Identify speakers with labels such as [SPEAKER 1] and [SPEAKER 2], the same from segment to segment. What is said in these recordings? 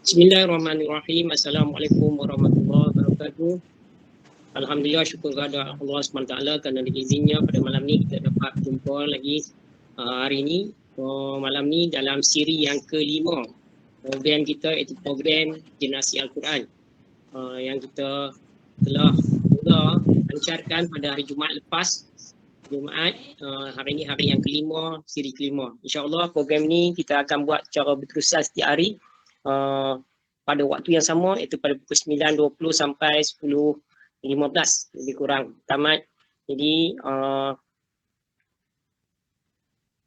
[SPEAKER 1] Bismillahirrahmanirrahim. Assalamualaikum warahmatullahi wabarakatuh. Alhamdulillah, syukur kepada Allah SWT kerana izinnya pada malam ni kita dapat jumpa lagi hari ini. Malam ni dalam siri yang kelima program kita, iaitu program Generasi Al-Quran yang kita telah mula lancarkan pada hari Jumaat lepas. Jumaat, hari ini hari yang kelima, siri kelima. InsyaAllah program ni kita akan buat secara berterusan setiap hari pada waktu yang sama, iaitu pada pukul 9.20 sampai 10.15 lebih kurang tamat. Jadi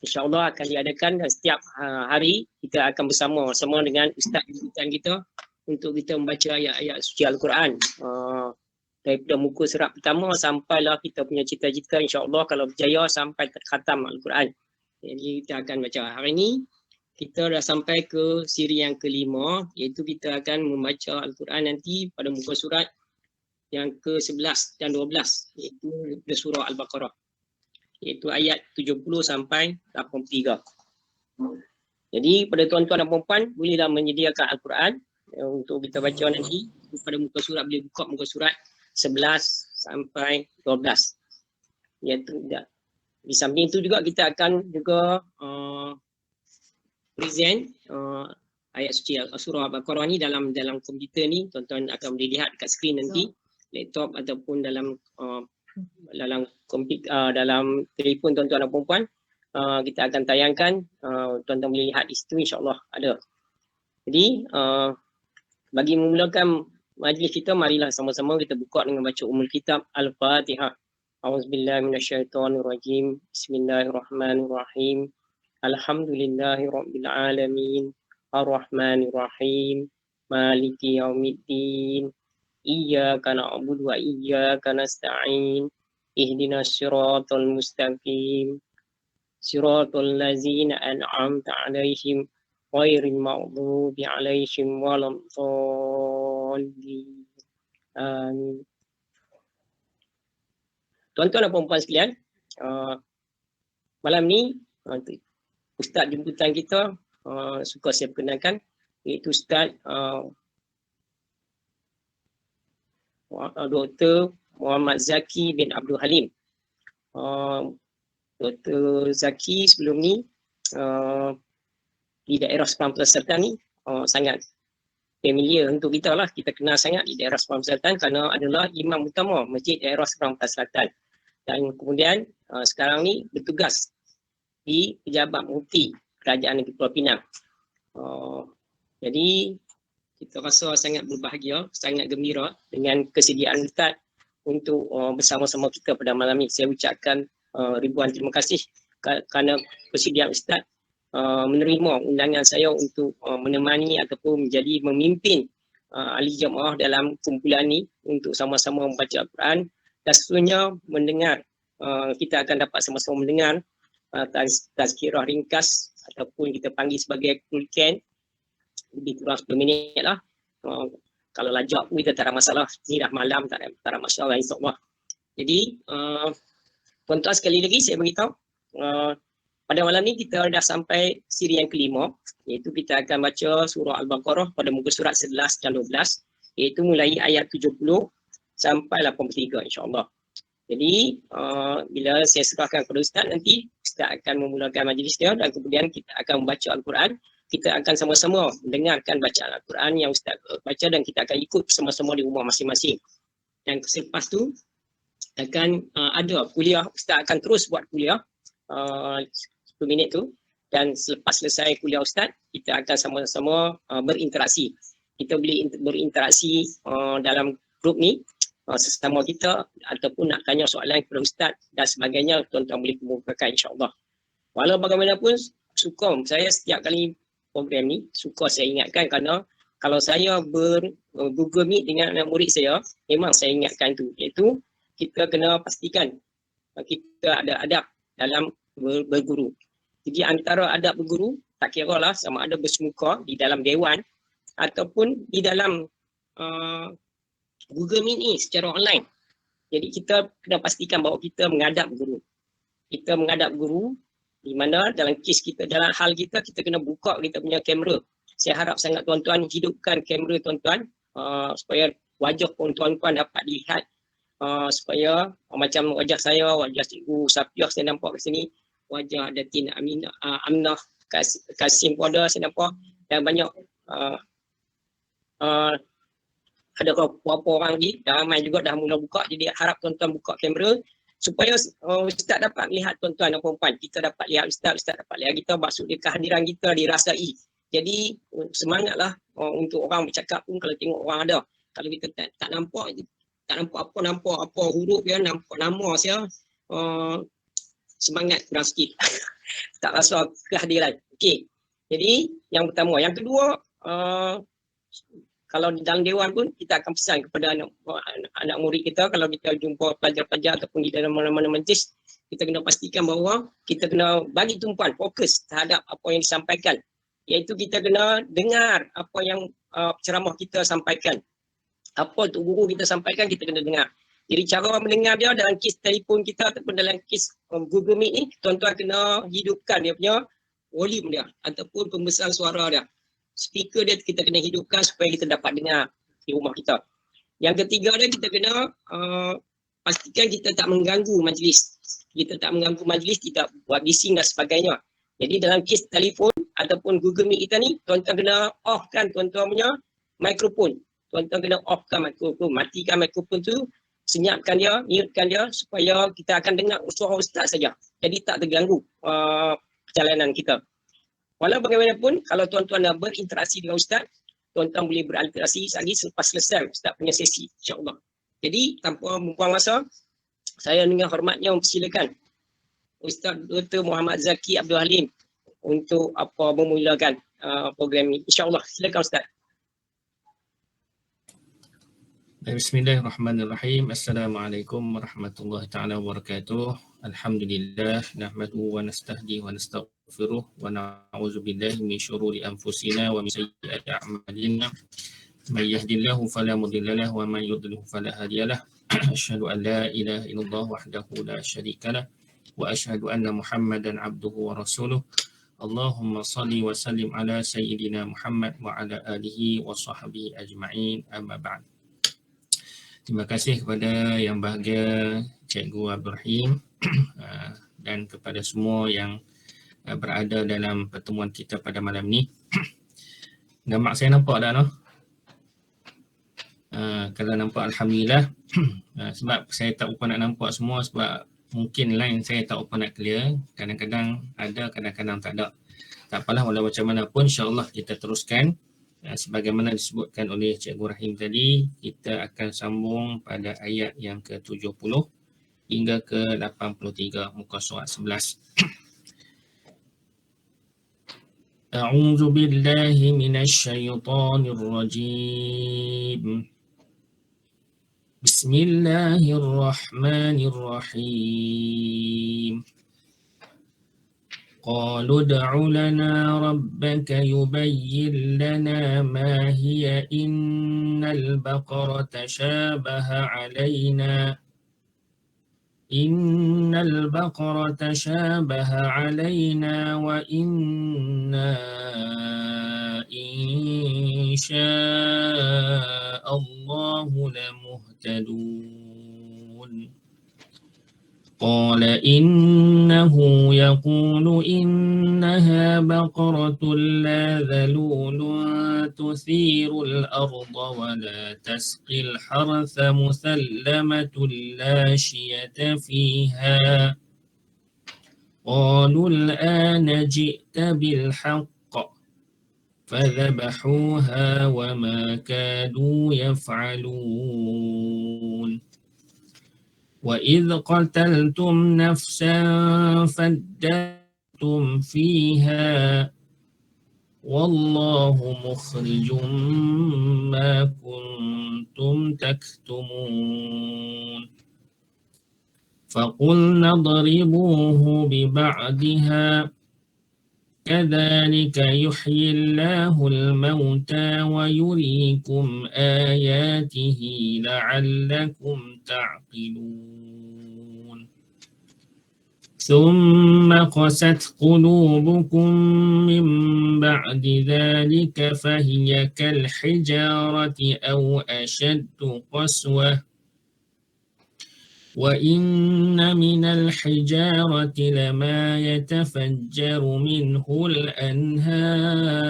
[SPEAKER 1] insyaAllah akan diadakan setiap hari. Kita akan bersama dengan Ustaz jemputan kita untuk kita membaca ayat-ayat suci Al-Quran daripada muka surat pertama sampailah kita punya cita-cita, insyaAllah kalau berjaya sampai khatam Al-Quran. Jadi kita akan baca hari ini. Kita dah sampai ke siri yang kelima, iaitu kita akan membaca Al-Quran nanti pada muka surat yang ke-11 dan 12, iaitu surah Al-Baqarah, iaitu ayat 70 sampai 83. Jadi pada tuan-tuan dan puan-puan, bolehlah menyediakan Al-Quran untuk kita baca nanti. Pada muka surat, boleh buka muka surat 11 sampai 12. Iaitu di samping itu juga kita akan juga present ayat suci surah Al-Baqarah ni dalam komputer ni. Tuan-tuan akan boleh lihat dekat skrin nanti, laptop ataupun dalam komputer, dalam telefon tuan-tuan dan puan-puan. Kita akan tayangkan, tuan-tuan boleh lihat di situ, insyaAllah ada. Jadi bagi memulakan majlis kita, marilah sama-sama kita buka dengan baca Ummul Kitab Al-Fatihah. A'udzubillahi minasyaitonirrajim. Bismillahirrahmanirrahim. Alhamdulillahi Rabbil Alamin. Ar-Rahmanir-Rahim. Maliki Yaumiddin. Iyyaka na'budu wa iyyaka nasta'in. Ihdinas siratal mustaqim. Siratal ladzina an'amta 'alaihim ghairil maghdubi 'alaihim waladdallin. Amin. Tuan-tuan dan puan-puan sekalian, malam ni Ustaz jemputan kita suka saya perkenalkan, iaitu Ustaz Dr. Muhammad Zaki bin Abdul Halim. Dr. Zaki sebelum ni di daerah Sepang Selatan ni sangat familiar untuk kita lah. Kita kenal sangat di daerah Sepang Selatan kerana adalah imam utama Masjid daerah Sepang Selatan. Dan kemudian sekarang ni bertugas di Pejabat Mufti Kerajaan Negeri Pulau Pinang. Jadi kita rasa sangat berbahagia, sangat gembira dengan kesediaan Ustaz untuk bersama-sama kita pada malam ini. Saya ucapkan ribuan terima kasih kerana kesediaan Ustaz menerima undangan saya untuk menemani ataupun menjadi memimpin ahli jemaah dalam kumpulan ini untuk sama-sama membaca Al-Quran. Dan sesungguhnya mendengar, kita akan dapat sama-sama mendengar tazkirah ringkas ataupun kita panggil sebagai kulken, lebih kurang 10 minit lah. Kalau lajak pun kita tak ada masalah, ni dah malam, tak ada masalah, insyaAllah. Jadi tuan-tuan, sekali lagi saya beritahu, pada malam ni kita dah sampai siri yang kelima, iaitu kita akan baca surah Al-Baqarah pada muka surat 11 dan 12, iaitu mulai ayat 70 sampai 83, insyaAllah. Jadi bila saya serahkan kepada Ustaz nanti, Ustaz akan memulakan majlis dia dan kemudian kita akan membaca Al-Quran. Kita akan sama-sama mendengarkan bacaan Al-Quran yang Ustaz baca dan kita akan ikut bersama-sama di rumah masing-masing. Dan selepas tu akan ada kuliah, Ustaz akan terus buat kuliah 10 minit tu, dan selepas selesai kuliah Ustaz, kita akan sama-sama berinteraksi. Kita boleh berinteraksi dalam grup ni sesama kita, ataupun nak tanya soalan kepada Ustaz dan sebagainya, tuan-tuan boleh kemukakan, insyaAllah. Walau bagaimanapun, suka saya setiap kali program ni, suka saya ingatkan kerana kalau saya Google Meet dengan anak murid saya, memang saya ingatkan tu, iaitu kita kena pastikan kita ada adab dalam berguru. Jadi antara adab berguru, tak kira lah sama ada bersemuka di dalam dewan ataupun di dalam Google Meet ni secara online. Jadi kita kena pastikan bahawa kita menghadap guru. Kita menghadap guru Di mana dalam kes kita, dalam hal kita kena buka kita punya kamera. Saya harap sangat tuan-tuan hidupkan kamera tuan-tuan supaya wajah pun tuan-tuan dapat dilihat, supaya macam wajah saya, wajah Cikgu Safiah saya nampak kat sini, wajah Datin Aminah Kasim pun ada saya nampak, dan banyak ada beberapa orang lagi, ramai juga dah mula buka. Jadi harap tuan-tuan buka kamera supaya Ustaz dapat melihat tuan-tuan dan puan-puan. Kita dapat lihat Ustaz dapat lihat kita, maksud dia kehadiran kita dirasai. Jadi semangatlah untuk orang bercakap pun kalau tengok orang ada. Kalau kita tak nampak apa huruf dia, nampak nama saya, semangat kurang sikit. Tak rasa kehadiran. Okey. Jadi yang pertama, yang kedua, kalau di dalam dewan pun kita akan pesan kepada anak murid kita, kalau kita jumpa pelajar-pelajar ataupun di dalam mana-mana majlis, kita kena pastikan bahawa kita kena bagi tumpuan, fokus terhadap apa yang disampaikan. Iaitu kita kena dengar apa yang ceramah kita sampaikan. Apa tu guru kita sampaikan, kita kena dengar. Jadi cara mendengar dia dalam kes telefon kita ataupun dalam kes Google Meet ni, tuan-tuan kena hidupkan dia punya volume dia ataupun pembesaran suara dia. Speaker dia kita kena hidupkan supaya kita dapat dengar di rumah kita. Yang ketiga dia, kita kena pastikan kita tak mengganggu majlis. Kita tak mengganggu majlis, tidak buat bising dan sebagainya. Jadi dalam kes telefon ataupun Google Meet kita ni, tuan-tuan kena off kan tuan-tuan punya mikrofon. Tuan-tuan kena off kan mikrofon, matikan mikrofon tu, senyapkan dia, mute-kan dia supaya kita akan dengar suara Ustaz saja. Jadi tak terganggu perjalanan kita. Walau bagaimanapun, kalau tuan-tuan nak berinteraksi dengan Ustaz, tuan-tuan boleh berinteraksi lagi selepas selesai Ustaz punya sesi, insya-Allah. Jadi, tanpa membuang masa, saya dengan hormatnya mempersilakan Ustaz Dr. Muhammad Zaki Abdul Halim untuk memulakan program ini. InsyaAllah, silakan Ustaz.
[SPEAKER 2] Bismillahirrahmanirrahim. Assalamualaikum warahmatullahi taala wabarakatuh. Alhamdulillah nahmaduhu wa nasta'di wa nastaghfiruh wa na'udzu billahi min syururi anfusina wa min sayyiati a'malina. May yahdihillahu fala mudilla lahu wa man yudlil fala hadiyalah. Asyhadu an la ilaha illallah wahdahu la syarikalah wa asyhadu anna Muhammadan abduhu wa rasuluh. Allahumma salli wa sallim ala sayyidina Muhammad wa ala alihi wa sahbihi ajma'in. Amma ba'd. Terima kasih kepada yang bahagia Cikgu Abdul Rahim dan kepada semua yang berada dalam pertemuan kita pada malam ni. Gambar saya nampak tak no? Kalau nampak Alhamdulillah. Sebab saya tak upah nak nampak semua sebab mungkin line saya tak upah nak clear. Kadang-kadang ada, kadang-kadang tak ada. Tak apalah, walau macam mana pun insyaAllah kita teruskan. Sebagaimana disebutkan oleh Cikgu Rahim tadi, kita akan sambung pada ayat yang ke-70 hingga ke-83, muka surat 11. A'udzu billahi minasy syaithanir rajim. Bismillahirrahmanirrahim. قالوا ادع لنا ربك يبين لنا ما هي إن البقرة تشابه علينا وإنا إن شاء الله لمهتدون. قال إنه يقول إنها بقرة لا ذلول تثير الأرض ولا تسقي الحرث مسلمة لا شية فيها. قالوا الآن جئت بالحق فذبحوها وما كادوا يفعلون. وإذ قتلتم نفسا فادارأتم فيها والله مخرج ما كنتم تكتمون. فقلنا اضربوه ببعضها كذلك يحيي الله الموتى ويريكم آياته لعلكم تعقلون. ثم قست قلوبكم من بعد ذلك فهي كالحجارة أو أشد قسوة وإن من الحجارة لما يتفجر منه الأنهار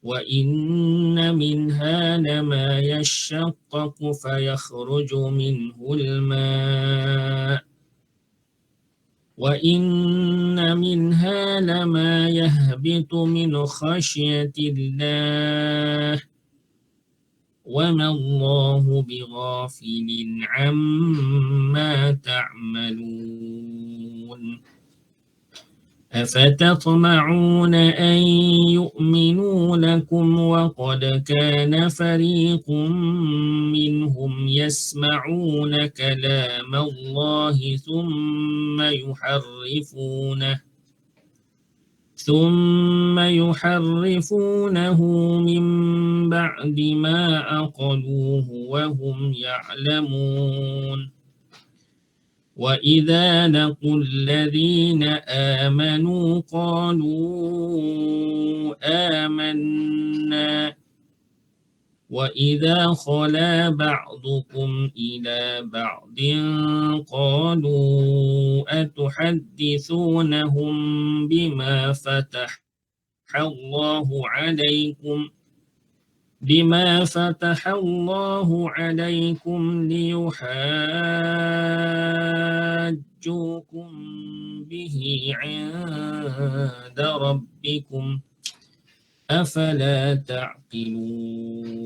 [SPEAKER 2] وإن منها لما يشقق فيخرج منه الماء وإن منها لما يهبط من خشية الله وما الله بغافل عما تعملون أفتطمعون أن يؤمنوا لكم وقد كان فريق منهم يسمعون كلام الله ثم يحرفونه من بعد ما عقلوه وهم يعلمون وإذا لقوا الذين آمنوا قالوا آمنا وإذا خلا بعضكم إلى بعض قالوا أتحدثونهم بما فتح الله عليكم ليحاجوكم به عند ربكم أفلا تعقلون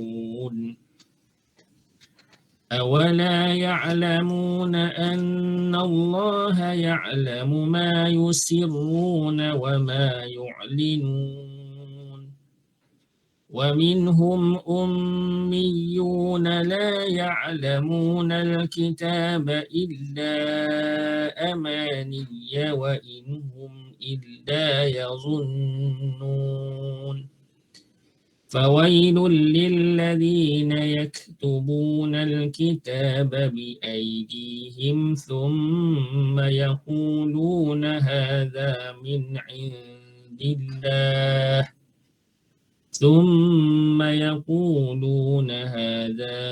[SPEAKER 2] أولا يعلمون أن الله يعلم ما يسرون وما يعلنون ومنهم أميون لا يعلمون الكتاب إلا أماني وإن هم إلا يظنون فويل للذين يكتبون الكتاب بأيديهم ثم يقولون هذا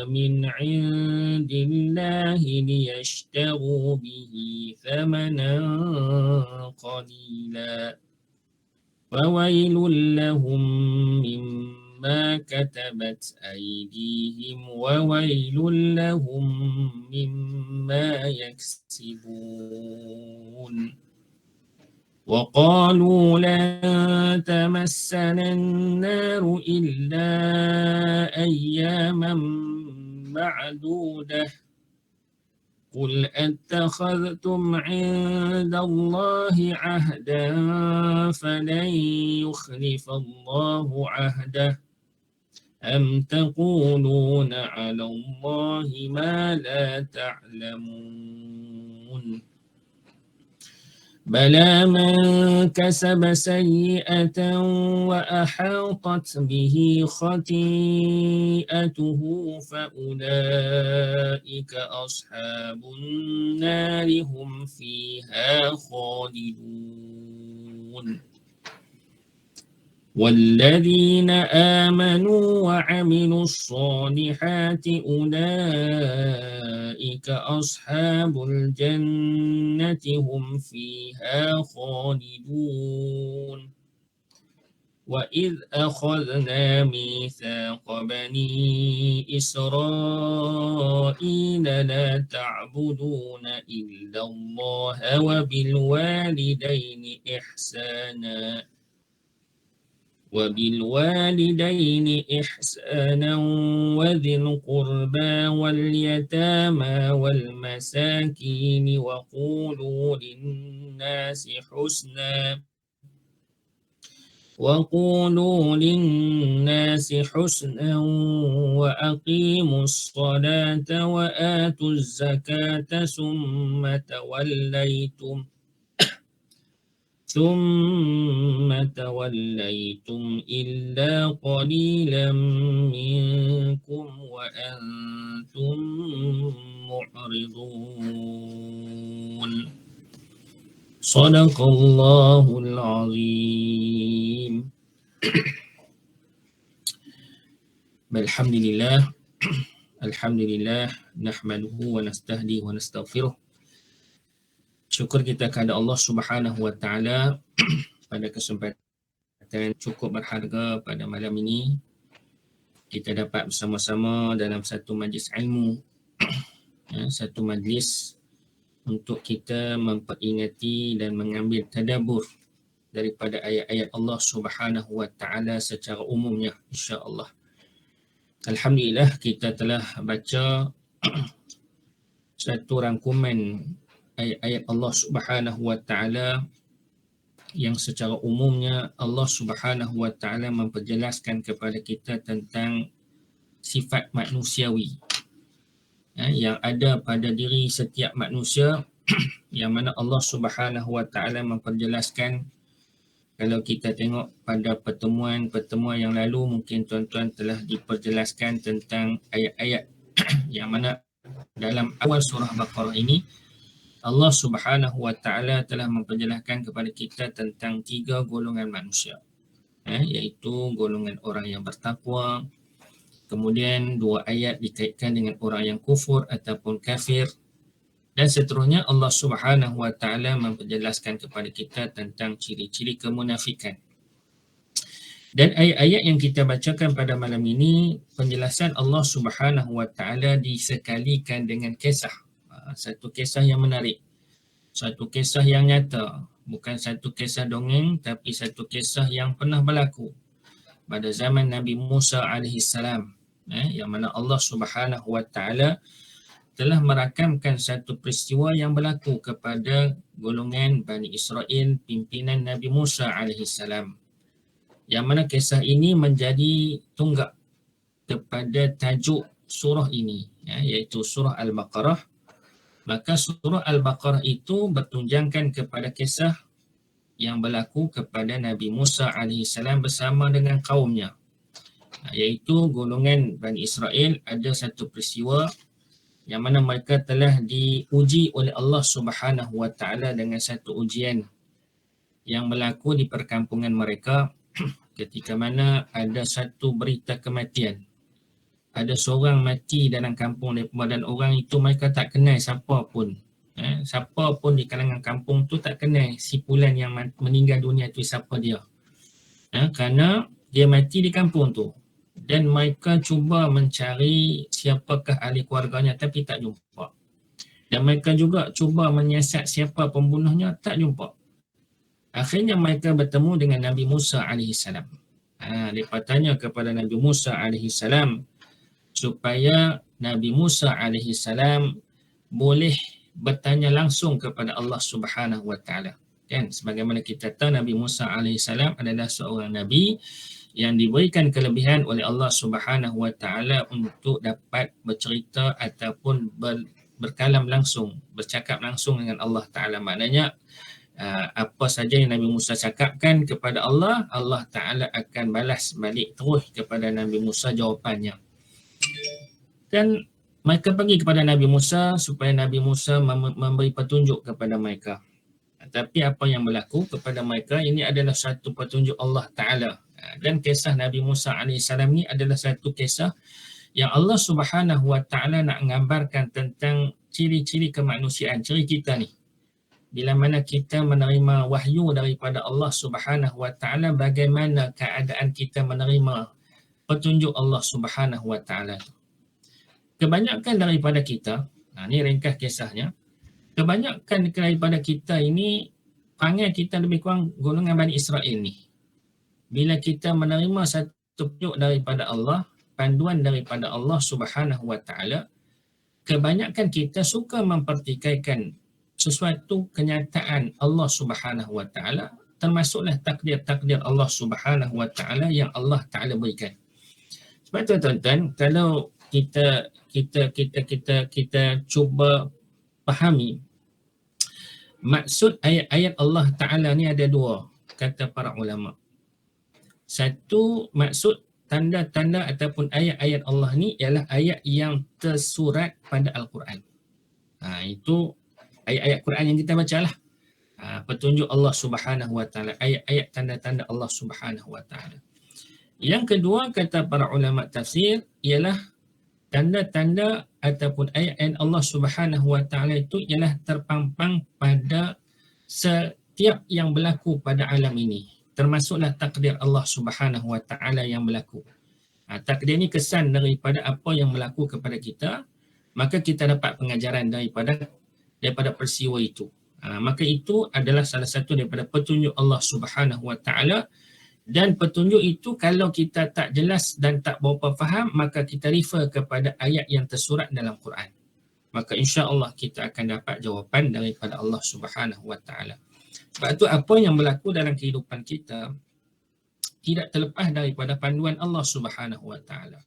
[SPEAKER 2] من عند الله ليشتروا به ثمنا قليلا فويل لهم مما كتبت أيديهم وويل لهم مما يكسبون وقالوا لن تمسنا النار إلا أياما معدودة قل أتخذتم عند الله عهدا فلن يخلف الله عهده أم تقولون على الله ما لا تعلمون بلى من كسب سيئة وأحاطت به خطيئته فأولئك أصحاب النار هم فيها خالدون والذين آمنوا وعملوا الصالحات أولئك أصحاب الجنة هم فيها خالدون وإذ أخذنا ميثاق بني إسرائيل لا تعبدون إلا الله وبالوالدين إحسانا وذي القربى واليتامى والمساكين وقولوا للناس حسنا وأقيموا الصلاة وآتوا الزكاة ثم توليتم إلا قليلا منكم وأنتم معرضون صدق الله العظيم. Alhamdulillah, alhamdulillah, nahmaduhu wa nastahdi wa nastaghfiruh. Syukur kita kepada Allah Subhanahu wa taala pada kesempatan cukup berharga pada malam ini kita dapat bersama-sama dalam satu majlis ilmu, satu majlis untuk kita memperingati dan mengambil tadabbur daripada ayat-ayat Allah Subhanahu wa taala secara umumnya, insya-Allah. Alhamdulillah, kita telah baca satu rangkuman ayat-ayat Allah Subhanahu wa taala yang secara umumnya Allah Subhanahu wa taala memperjelaskan kepada kita tentang sifat manusiawi yang ada pada diri setiap manusia, yang mana Allah Subhanahu wa taala memperjelaskan. Kalau kita tengok pada pertemuan-pertemuan yang lalu, mungkin tuan-tuan telah diperjelaskan tentang ayat-ayat yang mana dalam awal surah Baqarah ini Allah Subhanahu wa taala telah memperjelaskan kepada kita tentang 3 golongan manusia, iaitu golongan orang yang bertakwa. Kemudian 2 ayat dikaitkan dengan orang yang kufur ataupun kafir. Dan seterusnya Allah Subhanahu wa taala memperjelaskan kepada kita tentang ciri-ciri kemunafikan. Dan ayat-ayat yang kita bacakan pada malam ini, penjelasan Allah Subhanahu wa taala disekalikan dengan kisah. Satu kisah yang menarik. Satu kisah yang nyata. Bukan satu kisah dongeng, tapi satu kisah yang pernah berlaku pada zaman Nabi Musa AS, yang mana Allah Subhanahu wa taala telah merakamkan satu peristiwa yang berlaku kepada golongan Bani Israel pimpinan Nabi Musa AS, yang mana kisah ini menjadi tunggak kepada tajuk surah ini, iaitu surah Al-Baqarah. Maka surah Al-Baqarah itu bertunjangkan kepada kisah yang berlaku kepada Nabi Musa AS bersama dengan kaumnya, iaitu golongan Bani Israel. Ada satu peristiwa yang mana mereka telah diuji oleh Allah Subhanahu wa taala dengan satu ujian yang berlaku di perkampungan mereka ketika mana ada satu berita kematian. Ada seorang mati dalam kampung mereka dan orang itu mereka tak kenal siapa pun. Siapa pun di kalangan kampung tu tak kenal si fulan yang meninggal dunia tu siapa dia. Kerana dia mati di kampung tu. Dan mereka cuba mencari siapakah ahli keluarganya tapi tak jumpa. Dan mereka juga cuba menyiasat siapa pembunuhnya, tak jumpa. Akhirnya mereka bertemu dengan Nabi Musa AS. Mereka tanya kepada Nabi Musa AS supaya Nabi Musa AS boleh bertanya langsung kepada Allah Subhanahu wa taala. Kan, sebagaimana kita tahu Nabi Musa AS adalah seorang nabi yang diberikan kelebihan oleh Allah Subhanahu wa taala untuk dapat bercerita ataupun berkalam langsung, bercakap langsung dengan Allah taala. Maknanya apa saja yang Nabi Musa cakapkan kepada Allah, Allah taala akan balas balik terus kepada Nabi Musa jawapannya. Dan mereka pergi kepada Nabi Musa supaya Nabi Musa memberi petunjuk kepada mereka. Tapi apa yang berlaku kepada mereka ini adalah satu petunjuk Allah taala. Dan kisah Nabi Musa AS ni adalah satu kisah yang Allah Subhanahu wa taala nak menggambarkan tentang ciri-ciri kemanusiaan, ciri kita ni. Bila mana kita menerima wahyu daripada Allah Subhanahu wa taala, bagaimana keadaan kita menerima petunjuk Allah Subhanahu wa taala. Kebanyakan daripada kita, ni ringkas kisahnya. Kebanyakan daripada kita ini panggil kita lebih kurang golongan Bani Israel ni. Bila kita menerima satu petunjuk daripada Allah, panduan daripada Allah Subhanahu wa taala, kebanyakan kita suka mempertikaikan sesuatu kenyataan Allah Subhanahu wa taala, termasuklah takdir-takdir Allah Subhanahu wa taala yang Allah taala berikan. Sebab tu tuan-tuan, kalau kita cuba fahami maksud ayat-ayat Allah Ta'ala ni ada dua, kata para ulama. Satu, maksud tanda-tanda ataupun ayat-ayat Allah ni ialah ayat yang tersurat pada Al-Quran. Itu ayat-ayat Quran yang kita baca lah. Petunjuk Allah Subhanahu Wa Ta'ala, ayat-ayat tanda-tanda Allah Subhanahu Wa Ta'ala. Yang kedua, kata para ulama tafsir, ialah tanda-tanda ataupun ayat-ayat Allah Subhanahu Wa Ta'ala itu ialah terpampang pada setiap yang berlaku pada alam ini. Termasuklah takdir Allah Subhanahu Wa Ta'ala yang berlaku. Takdir ini kesan daripada apa yang berlaku kepada kita, maka kita dapat pengajaran daripada peristiwa itu. Maka itu adalah salah satu daripada petunjuk Allah Subhanahu Wa Ta'ala. Dan petunjuk itu kalau kita tak jelas dan tak berapa faham, maka kita refer kepada ayat yang tersurat dalam Quran. Maka insya-Allah kita akan dapat jawapan daripada Allah Subhanahu Wa Ta'ala. Sebab itu apa yang berlaku dalam kehidupan kita tidak terlepas daripada panduan Allah Subhanahu Wa Ta'ala.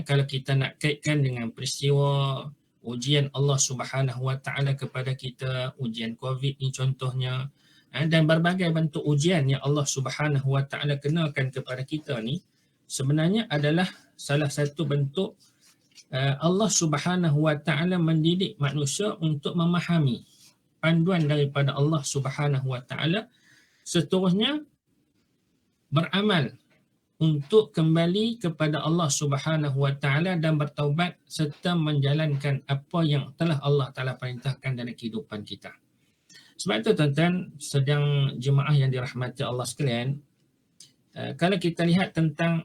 [SPEAKER 2] Kalau kita nak kaitkan dengan peristiwa ujian Allah Subhanahu Wa Ta'ala kepada kita, ujian COVID ni contohnya, dan berbagai bentuk ujian yang Allah Subhanahu Wa Ta'ala kenakan kepada kita ni, sebenarnya adalah salah satu bentuk Allah Subhanahu Wa Ta'ala mendidik manusia untuk memahami panduan daripada Allah Subhanahu Wa Ta'ala, seterusnya beramal untuk kembali kepada Allah Subhanahu Wa Ta'ala dan bertaubat serta menjalankan apa yang telah Allah Ta'ala perintahkan dalam kehidupan kita. Sebab itu tuan-tuan, sedang jemaah yang dirahmati Allah sekalian, kalau kita lihat tentang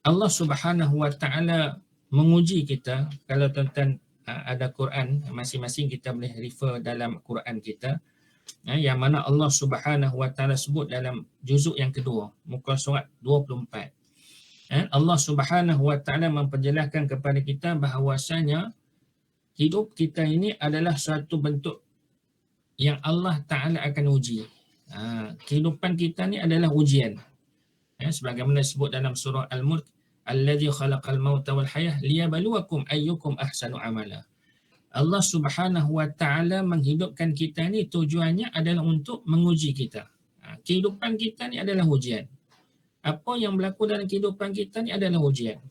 [SPEAKER 2] Allah Subhanahu Wa Ta'ala menguji kita, kalau tuan-tuan ada Quran, masing-masing kita boleh refer dalam Quran kita, yang mana Allah Subhanahu Wa Ta'ala sebut dalam juzuk yang kedua, muka surat 24. Allah Subhanahu Wa Ta'ala memperjelaskan kepada kita bahawasanya hidup kita ini adalah suatu bentuk yang Allah Ta'ala akan uji. Kehidupan kita ni adalah ujian. Sebagaimana disebut dalam surah Al-Mulk, Alladhi khalaqal mauta wal hayah liyabluwakum ayyukum ahsanu amala. Allah Subhanahu Wa Ta'ala menghidupkan kita ni tujuannya adalah untuk menguji kita. Kehidupan kita ni adalah ujian. Apa yang berlaku dalam kehidupan kita ni adalah ujian.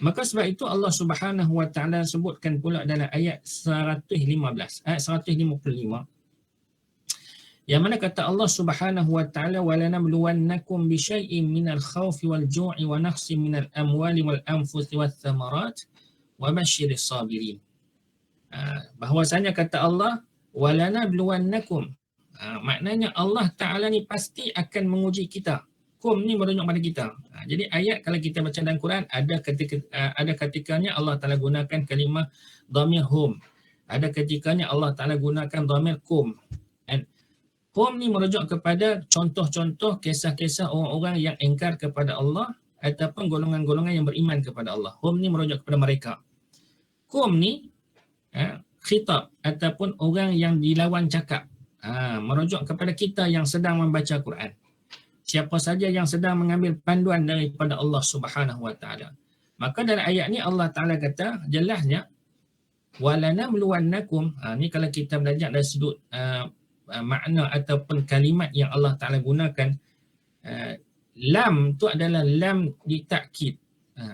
[SPEAKER 2] Maka sebab itu Allah Subhanahu Wa Ta'ala sebutkan pula dalam ayat 115, ayat 155, yang mana kata Allah Subhanahu Wa Ta'ala, walanabluwannakum bisyai'in minal khawfi wal ju'i wa naqsin minal amwali wal anfusi wath thamarat wa basyiris sabirin. Bahwasanya kata Allah, walanabluwannakum, maknanya Allah Ta'ala ni pasti akan menguji kita. Kum ni merujuk pada kita. Jadi ayat kalau kita baca dalam Quran, ada ketikanya Allah Ta'ala gunakan kalimah dhamir hum, ada ketikanya Allah Ta'ala gunakan dhamir kum. Kum ni merujuk kepada contoh-contoh kisah-kisah orang-orang yang ingkar kepada Allah ataupun golongan-golongan yang beriman kepada Allah. Hum ni merujuk kepada mereka. Kum ni khitab ataupun orang yang dilawan cakap, merujuk kepada kita yang sedang membaca Quran. Siapa saja yang sedang mengambil panduan daripada Allah Subhanahu Wa Ta'ala. Maka dalam ayat ni Allah Ta'ala kata jelasnya, walanabluwannakum, ni kalau kita belajar dari sudut makna ataupun kalimat yang Allah Ta'ala gunakan, lam tu adalah lam ditakkid.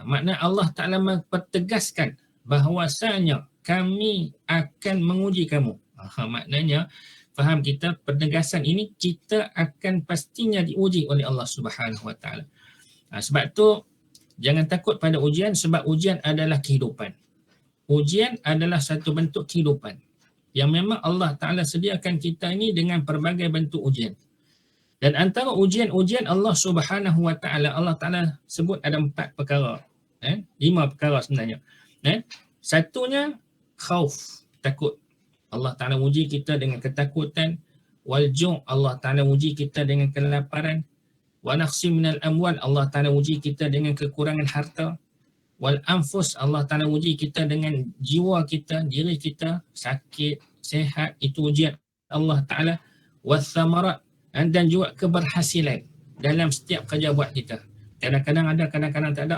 [SPEAKER 2] Makna Allah Ta'ala mempertegaskan bahawasanya kami akan menguji kamu. Maknanya faham kita penegasan ini, kita akan pastinya diuji oleh Allah Subhanahu Wa Ta'ala. Sebab tu jangan takut pada ujian, sebab ujian adalah kehidupan. Ujian adalah satu bentuk kehidupan yang memang Allah Ta'ala sediakan kita ini dengan pelbagai bentuk ujian. Dan antara ujian-ujian Allah Subhanahu Wa Ta'ala, Allah Ta'ala sebut ada 4 perkara. 5 perkara sebenarnya. Satunya khauf, takut. Allah Ta'ala uji kita dengan ketakutan. Wal ju', Allah Ta'ala uji kita dengan kelaparan. Wa naqsi minal amwal, Allah Ta'ala uji kita dengan kekurangan harta. Wal anfus, Allah Ta'ala uji kita dengan jiwa kita, diri kita, sakit, sehat, itu ujian Allah Ta'ala. Was thamarat, dan juga keberhasilan dalam setiap kerja buat kita. Kadang-kadang ada, kadang-kadang tak ada.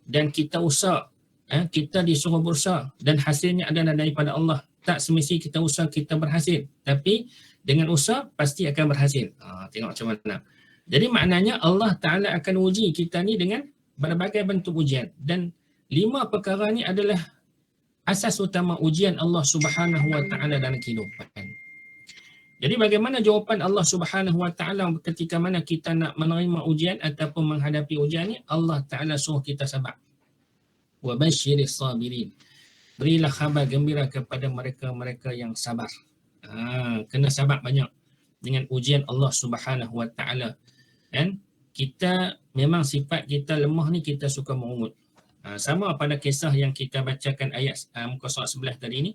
[SPEAKER 2] Dan kita usaha, kita disuruh berusaha dan hasilnya adalah daripada Allah. tak semestinya kita usaha kita berhasil, tapi dengan usaha pasti akan berhasil. Tengok macam mana. Jadi maknanya Allah Ta'ala akan uji kita ni dengan berbagai bentuk ujian, dan 5 perkara ni adalah asas utama ujian Allah Subhanahu Wa Ta'ala dalam kehidupan. Jadi bagaimana jawapan Allah Subhanahu Wa Ta'ala ketika mana kita nak menerima ujian ataupun menghadapi ujian ni? Allah Ta'ala suruh kita sabar. Wa basyiris sabirin. Berilah khabar gembira kepada mereka-mereka yang sabar. Kena sabar banyak dengan ujian Allah Subhanahu Wa Ta'ala. Dan kita memang sifat kita lemah ni, kita suka merungut. Sama pada kisah yang kita bacakan ayat muka surat 11 tadi ni.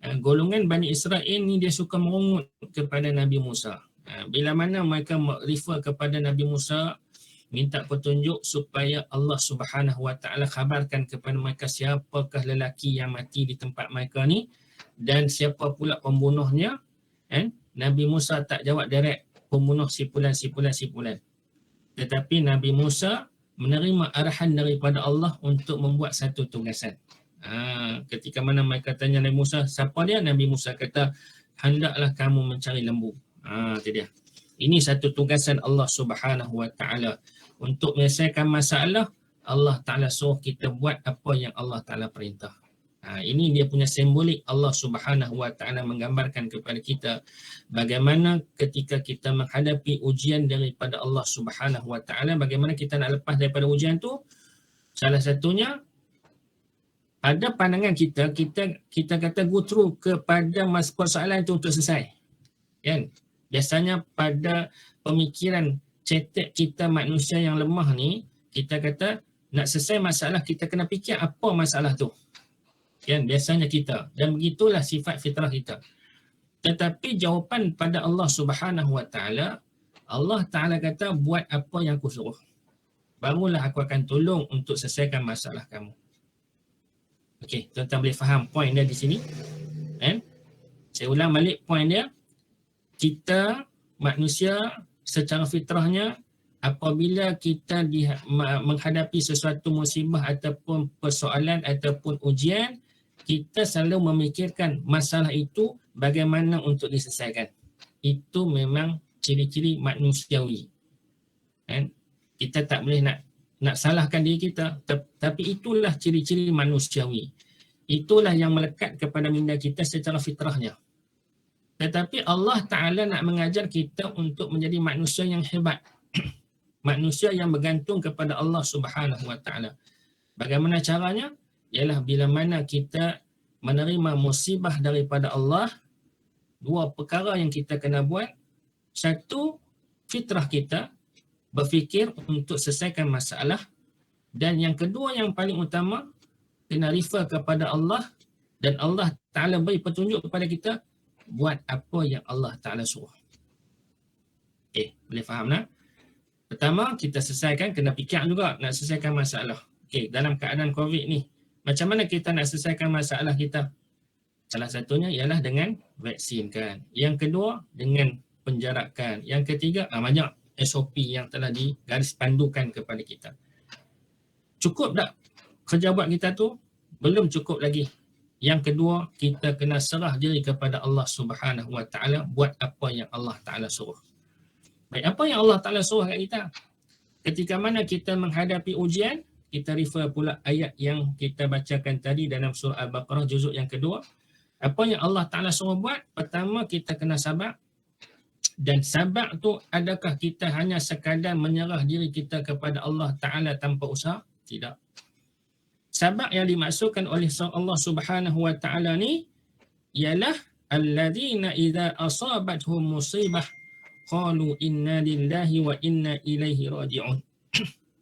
[SPEAKER 2] Golongan Bani Israel ni dia suka merungut kepada Nabi Musa. Bila mana mereka refer kepada Nabi Musa, minta petunjuk supaya Allah Subhanahu Wa Ta'ala khabarkan kepada mereka siapakah lelaki yang mati di tempat mereka ni dan siapa pula pembunuhnya. Nabi Musa tak jawab direct pembunuh sipulan. Tetapi Nabi Musa menerima arahan daripada Allah untuk membuat satu tugasan. Ketika mana mereka tanya Nabi Musa, siapa dia? Nabi Musa kata, hendaklah kamu mencari lembu. Itu dia. Ini satu tugasan Allah Subhanahu Wa Ta'ala. Untuk menyelesaikan masalah, Allah Ta'ala suruh kita buat apa yang Allah Ta'ala perintah. Ini dia punya simbolik. Allah Subhanahu Wa Ta'ala menggambarkan kepada kita bagaimana ketika kita menghadapi ujian daripada Allah Subhanahu Wa Ta'ala, bagaimana kita nak lepas daripada ujian tu. Salah satunya, pada pandangan kita kata go through kepada persoalan itu untuk selesai. Kan? Biasanya pada pemikiran cetek kita manusia yang lemah ni, kita kata nak selesai masalah, kita kena fikir apa masalah tu. Kan? Biasanya kita. Dan begitulah sifat fitrah kita. Tetapi jawapan pada Allah Subhanahu Wa Ta'ala, Allah Ta'ala kata buat apa yang aku suruh. Barulah aku akan tolong untuk selesaikan masalah kamu. Okey, tuan-tuan boleh faham poin dia di sini. Saya ulang balik poin dia. Kita manusia secara fitrahnya, apabila kita menghadapi sesuatu musibah ataupun persoalan ataupun ujian, kita selalu memikirkan masalah itu bagaimana untuk diselesaikan. Itu memang ciri-ciri manusiawi. Kita tak boleh nak salahkan diri kita, tapi itulah ciri-ciri manusiawi. Itulah yang melekat kepada minda kita secara fitrahnya. Tetapi Allah Ta'ala nak mengajar kita untuk menjadi manusia yang hebat. Manusia yang bergantung kepada Allah Subhanahu Wa Ta'ala. Bagaimana caranya? Ialah bila mana kita menerima musibah daripada Allah, 2 perkara yang kita kena buat. Satu, fitrah kita berfikir untuk selesaikan masalah. Dan yang kedua yang paling utama, kena refer kepada Allah dan Allah Ta'ala beri petunjuk kepada kita buat apa yang Allah Ta'ala suruh. Okey, boleh faham tak? Pertama, kita selesaikan, kena fikir juga nak selesaikan masalah. Okey, dalam keadaan COVID ni, macam mana kita nak selesaikan masalah kita? Salah satunya ialah dengan vaksin kan. Yang kedua, dengan penjarakan. Yang ketiga, banyak SOP yang telah digaris pandukan kepada kita. Cukup tak kerja buat kita tu? Belum cukup lagi. Yang kedua, kita kena serah diri kepada Allah Subhanahu Wa Ta'ala, buat apa yang Allah Ta'ala suruh. Baik, apa yang Allah Ta'ala suruh kat kita? Ketika mana kita menghadapi ujian, kita refer pula ayat yang kita bacakan tadi dalam surah Al-Baqarah juzuk yang kedua. Apa yang Allah Ta'ala suruh buat? Pertama, kita kena sabar. Dan sabar tu, adakah kita hanya sekadar menyerah diri kita kepada Allah Ta'ala tanpa usaha? Tidak. Sabar yang dimaksudkan oleh Allah Subhanahu Wa Ta'ala ni ialah alladzina idza asabathum musibah qalu inna lillahi wa inna ilaihi raji'un.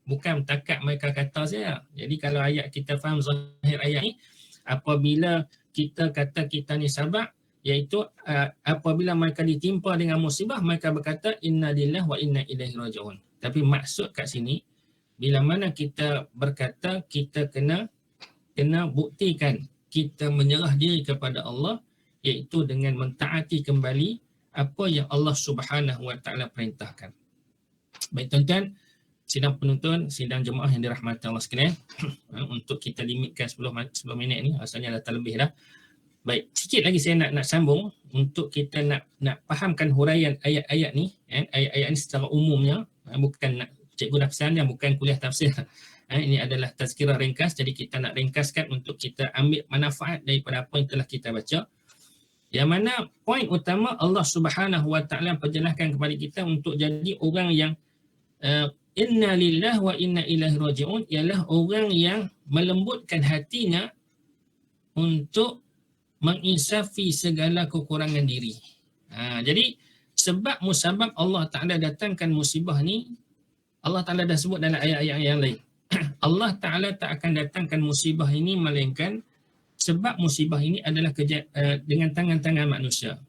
[SPEAKER 2] Bukan takat mereka kata saya. Jadi kalau ayat kita faham zahir ayat ni, apabila kita kata kita ni sabar, iaitu apabila mereka ditimpa dengan musibah, mereka berkata inna lillahi wa inna ilaihi raji'un. Tapi maksud kat sini, bila mana kita berkata kita kena buktikan kita menyerah diri kepada Allah, iaitu dengan mentaati kembali apa yang Allah Subhanahu Wa Ta'ala perintahkan. Baik tuan-tuan, sidang penonton, sidang jemaah yang dirahmati Allah sekalian, untuk kita limitkan 10 minit ni, asalnya dah terlebih dah. Baik, sikit lagi saya nak sambung untuk kita nak fahamkan huraian ayat-ayat ni, ayat-ayat ni secara umumnya, bukan nak cikgu tafsir dan bukan kuliah tafsir. Ini adalah tazkirah ringkas, jadi kita nak ringkaskan untuk kita ambil manfaat daripada apa yang telah kita baca. Yang mana poin utama Allah Subhanahu Wa Taala perjelaskan kepada kita untuk jadi orang yang inna lillahi wa inna ilaihi raji'un, ialah orang yang melembutkan hatinya untuk menginsafi segala kekurangan diri. Jadi sebab musabab Allah Ta'ala datangkan musibah ni, Allah Ta'ala dah sebut dalam ayat-ayat yang lain. Allah Ta'ala tak akan datangkan musibah ini melainkan sebab musibah ini adalah dengan tangan-tangan manusia.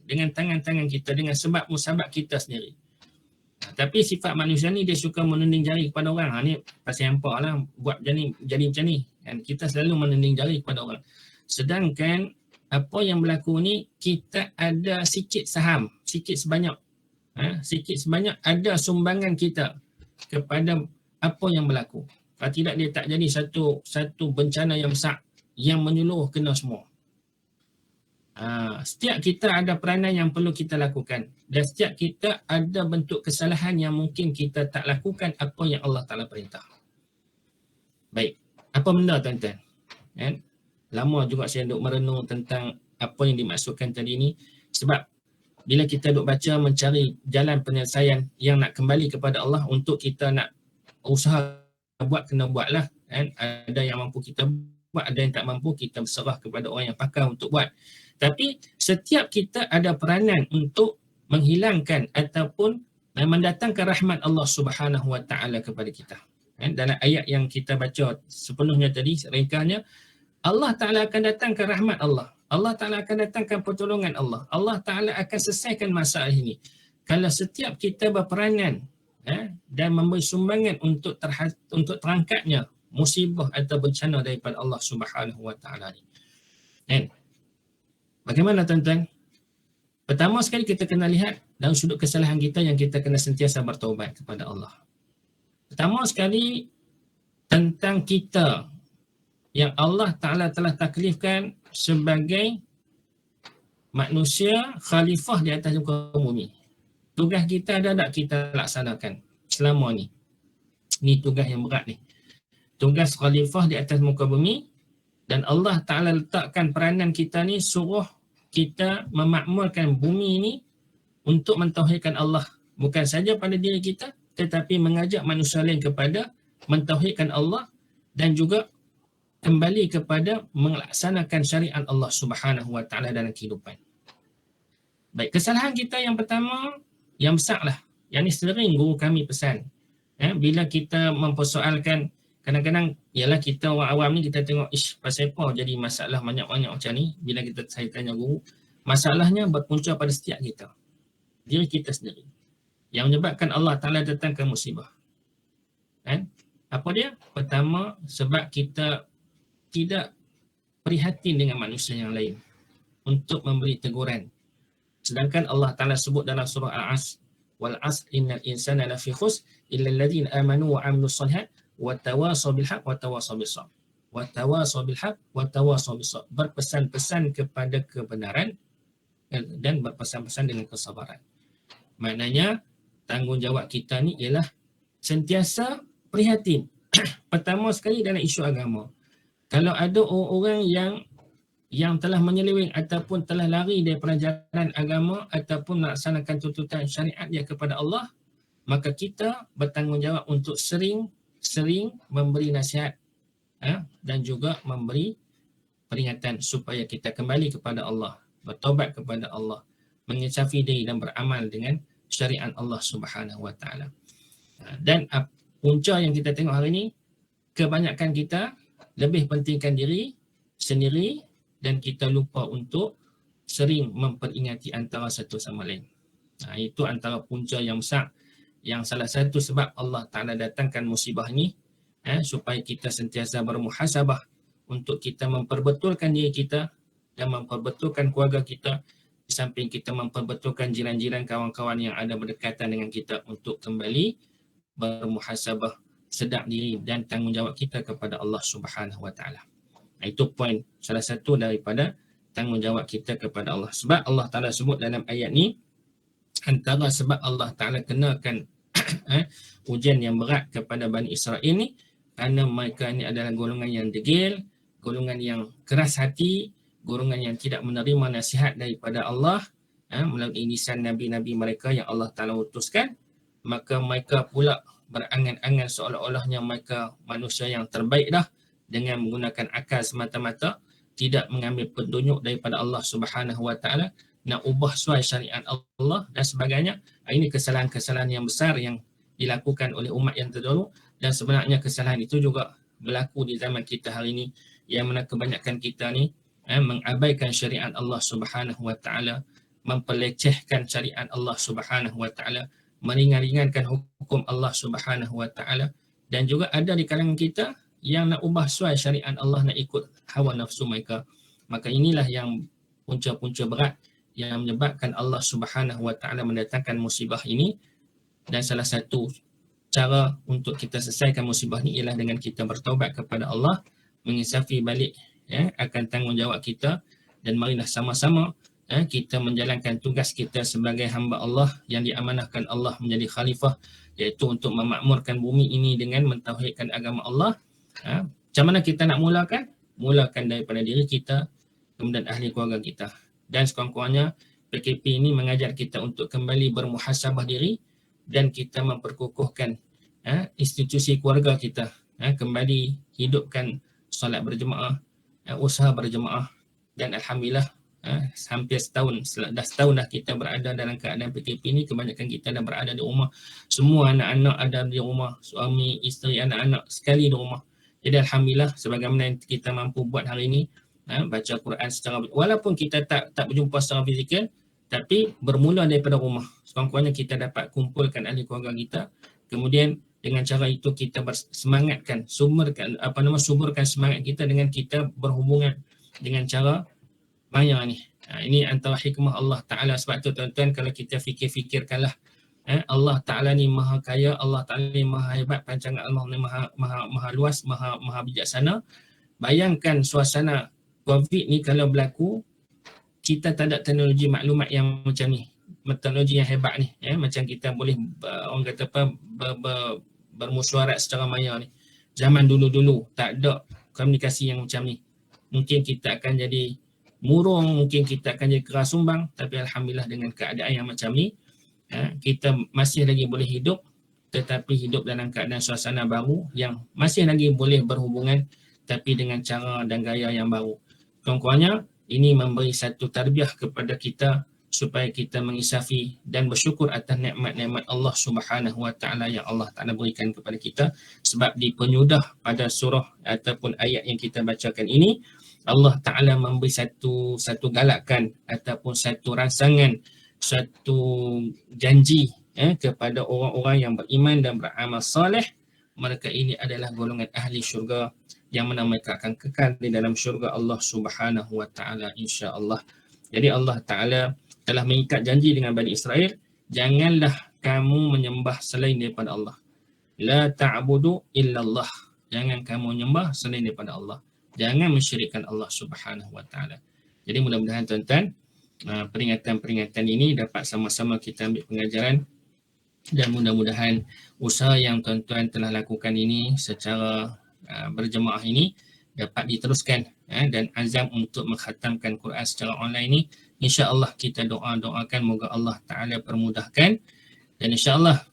[SPEAKER 2] Dengan tangan-tangan kita, dengan sebab musabab kita sendiri. Tapi sifat manusia ni dia suka menunding jari kepada orang. Ni pasal hampa lah buat jadi macam ni. Dan kita selalu menunding jari kepada orang. Sedangkan apa yang berlaku ni, kita ada sikit saham, sikit sebanyak ada sumbangan kita kepada apa yang berlaku. Kalau tidak, dia tak jadi satu bencana yang besar yang menyeluruh kena semua. Setiap kita ada peranan yang perlu kita lakukan, dan setiap kita ada bentuk kesalahan yang mungkin kita tak lakukan apa yang Allah Ta'ala perintah. Baik, apa benda tuan-tuan? Lama juga saya duk merenung tentang apa yang dimaksudkan tadi ni, sebab bila kita duk baca mencari jalan penyelesaian yang nak kembali kepada Allah, untuk kita nak usaha buat, kena buatlah. Ada yang mampu kita buat, ada yang tak mampu kita berserah kepada orang yang pakar untuk buat. Tapi setiap kita ada peranan untuk menghilangkan ataupun mendatangkan rahmat Allah Subhanahu Wa Taala kepada kita. Dalam ayat yang kita baca sepenuhnya tadi, ringkasnya, Allah Ta'ala akan datangkan rahmat Allah. Allah Ta'ala akan datangkan pertolongan Allah. Allah Ta'ala akan selesaikan masalah ini. Kalau setiap kita berperanan dan memberi sumbangan untuk terangkatnya musibah atau bencana daripada Allah Subhanahu Wa Ta'ala ni. Bagaimana tuan-tuan? Pertama sekali kita kena lihat dalam sudut kesalahan kita yang kita kena sentiasa bertaubat kepada Allah. Pertama sekali tentang kita yang Allah Ta'ala telah taklifkan sebagai manusia khalifah di atas muka bumi. Tugas kita ada tak kita laksanakan selama ni? Ni tugas yang berat ni. Tugas khalifah di atas muka bumi, dan Allah Ta'ala letakkan peranan kita ni, suruh kita memakmurkan bumi ni untuk mentauhidkan Allah. Bukan saja pada diri kita, tetapi mengajak manusia lain kepada mentauhidkan Allah dan juga kembali kepada melaksanakan syariat Allah Subhanahu Wa Taala dalam kehidupan. Baik, kesalahan kita yang pertama, yang besar lah, yang ni sering guru kami pesan. Bila kita mempersoalkan, kadang-kadang ialah kita orang awam ni, kita tengok pasal apa jadi masalah banyak-banyak macam ni. Bila saya tanya guru, masalahnya berpunca pada setiap kita, diri kita sendiri, yang menyebabkan Allah Ta'ala datangkan musibah. Apa dia? Pertama, sebab kita tidak prihatin dengan manusia yang lain untuk memberi teguran. Sedangkan Allah Ta'ala sebut dalam surah Al-Asr, wal asr innal insana lafi khusr illa alladhina amanu wa amilus solihat wa tawasaw bil haqq wa tawasaw bis sabr. Wa tawasaw bil haqq wa tawasaw bis sabr. Berpesan-pesan kepada kebenaran dan berpesan-pesan dengan kesabaran. Maknanya tanggungjawab kita ni ialah sentiasa prihatin. Pertama sekali dalam isu agama. Kalau ada orang yang telah menyeleweng ataupun telah lari daripada jalan agama ataupun melaksanakan tuntutan syariat dia kepada Allah, maka kita bertanggungjawab untuk sering memberi nasihat dan juga memberi peringatan supaya kita kembali kepada Allah, bertaubat kepada Allah, menginsafi diri dan beramal dengan syariat Allah Subhanahu Wa Taala. Dan punca yang kita tengok hari ini, kebanyakan kita lebih pentingkan diri sendiri dan kita lupa untuk sering memperingati antara satu sama lain. Itu antara punca yang besar, yang salah satu sebab Allah Ta'ala datangkan musibah ni, supaya kita sentiasa bermuhasabah untuk kita memperbetulkan diri kita dan memperbetulkan keluarga kita, di samping kita memperbetulkan jiran-jiran, kawan-kawan yang ada berdekatan dengan kita, untuk kembali bermuhasabah, sedar diri dan tanggungjawab kita kepada Allah Subhanahu Wa Taala. Itu poin salah satu daripada tanggungjawab kita kepada Allah. Sebab Allah Ta'ala sebut dalam ayat ni, antara sebab Allah Ta'ala kenakan ujian yang berat kepada Bani Israel ni, kerana mereka ni adalah golongan yang degil, golongan yang keras hati, golongan yang tidak menerima nasihat daripada Allah melalui lisan Nabi-Nabi mereka yang Allah Ta'ala utuskan. Maka mereka pula berangan-angan seolah-olahnya mereka manusia yang terbaik dah, dengan menggunakan akal semata-mata, tidak mengambil petunjuk daripada Allah Subhanahu Wa Ta'ala, nak ubah suai syariat Allah dan sebagainya. Ini kesalahan-kesalahan yang besar yang dilakukan oleh umat yang terdahulu, dan sebenarnya kesalahan itu juga berlaku di zaman kita hari ini, yang mana kebanyakan kita ni mengabaikan syariat Allah Subhanahu Wa Ta'ala, memperlecehkan syariat Allah Subhanahu Wa Ta'ala, meringan-ringankan hukum Allah Subhanahu Wa Ta'ala, dan juga ada di kalangan kita yang nak ubah suai syariat Allah, nak ikut hawa nafsu mereka. Maka inilah yang punca-punca berat yang menyebabkan Allah Subhanahu Wa Ta'ala mendatangkan musibah ini. Dan salah satu cara untuk kita selesaikan musibah ini ialah dengan kita bertaubat kepada Allah, menginsafi balik akan tanggungjawab kita, dan marilah sama-sama kita menjalankan tugas kita sebagai hamba Allah yang diamanahkan Allah menjadi khalifah, iaitu untuk memakmurkan bumi ini dengan mentauhidkan agama Allah. Macam mana kita nak mulakan? Mulakan daripada diri kita, kemudian ahli keluarga kita. Dan sekurang-kurangnya PKP ini mengajar kita untuk kembali bermuhasabah diri, dan kita memperkukuhkan institusi keluarga kita, kembali hidupkan solat berjemaah, usaha berjemaah. Dan Alhamdulillah hampir setahun dah kita berada dalam keadaan PKP ini. Kebanyakan kita dah berada di rumah, semua anak-anak ada di rumah, suami, isteri, anak-anak sekali di rumah. Jadi Alhamdulillah, sebagaimana yang kita mampu buat hari ini, baca Quran secara, walaupun kita tak berjumpa secara fizikal, tapi bermula daripada rumah. Sekurang-kurangnya kita dapat kumpulkan ahli keluarga kita, kemudian dengan cara itu kita bersemangatkan, suburkan semangat kita dengan kita berhubungan dengan cara maya ni. Ini antara hikmah Allah Ta'ala. Sebab tu tuan-tuan, kalau kita fikir-fikirkanlah, Allah Ta'ala ni maha kaya, Allah Ta'ala ni maha hebat, pancangan Allah ni maha luas, maha bijaksana. Bayangkan suasana COVID ni kalau berlaku, kita tak ada teknologi maklumat yang macam ni, teknologi yang hebat ni, macam kita boleh orang kata apa, bermusyawarat secara maya ni. Zaman dulu-dulu tak ada komunikasi yang macam ni. Mungkin kita akan jadi murung, mungkin kita akan jadi keras sumbang, tapi Alhamdulillah dengan keadaan yang macam ni, kita masih lagi boleh hidup, tetapi hidup dalam keadaan suasana baru yang masih lagi boleh berhubungan, tapi dengan cara dan gaya yang baru. Kurang-kurangnya ini memberi satu tarbiyah kepada kita supaya kita mengisafi dan bersyukur atas nikmat-nikmat Allah Subhanahu Wa Ta'ala yang Allah Ta'ala berikan kepada kita. Sebab di penyudah pada surah ataupun ayat yang kita bacakan ini, Allah Ta'ala memberi satu galakan ataupun satu rangsangan, satu janji kepada orang-orang yang beriman dan beramal saleh. Mereka ini adalah golongan ahli syurga, yang mana mereka akan kekal di dalam syurga Allah Subhanahu Wa Ta'ala, insya-Allah. Jadi Allah Ta'ala telah mengikat janji dengan Bani Israel, janganlah kamu menyembah selain daripada Allah. La ta'budu illallah. Jangan kamu menyembah selain daripada Allah. Jangan mensyirikkan Allah Subhanahu Wa Ta'ala. Jadi mudah-mudahan tuan-tuan, peringatan-peringatan ini dapat sama-sama kita ambil pengajaran, dan mudah-mudahan usaha yang tuan-tuan telah lakukan ini secara berjemaah ini dapat diteruskan, dan azam untuk mengkhatamkan Quran secara online ini, insya-Allah kita doakan moga Allah Ta'ala permudahkan. Dan insya-Allah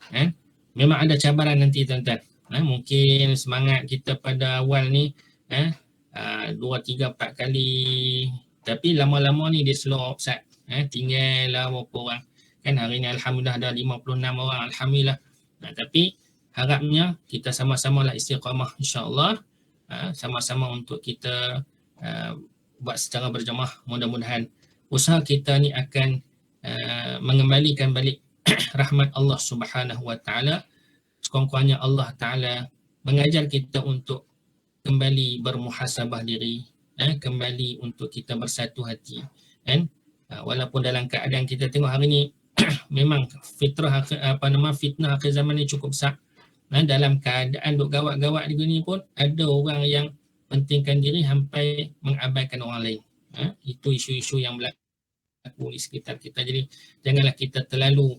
[SPEAKER 2] memang ada cabaran nanti tuan-tuan. Mungkin semangat kita pada awal ni 2, 3, 4 kali, tapi lama-lama ni dia slow offset. Tinggallah berapa orang. Kan hari ni Alhamdulillah ada 56 orang, Alhamdulillah. Tapi harapnya kita sama-sama lah istiqamah, insya-Allah. Sama-sama untuk kita buat secara berjemaah. Mudah-mudahan usaha kita ni akan mengembalikan balik rahmat Allah Subhanahu Wa Ta'ala. Sekurang-kurangnya Allah Ta'ala mengajar kita untuk kembali bermuhasabah diri, kembali untuk kita bersatu hati. Walaupun dalam keadaan kita tengok hari ni memang fitnah akhir zaman ni cukup besar. Dalam keadaan duk gawat-gawat di dunia pun ada orang yang pentingkan diri sampai mengabaikan orang lain. Itu isu-isu yang berlaku di sekitar kita. Jadi janganlah kita terlalu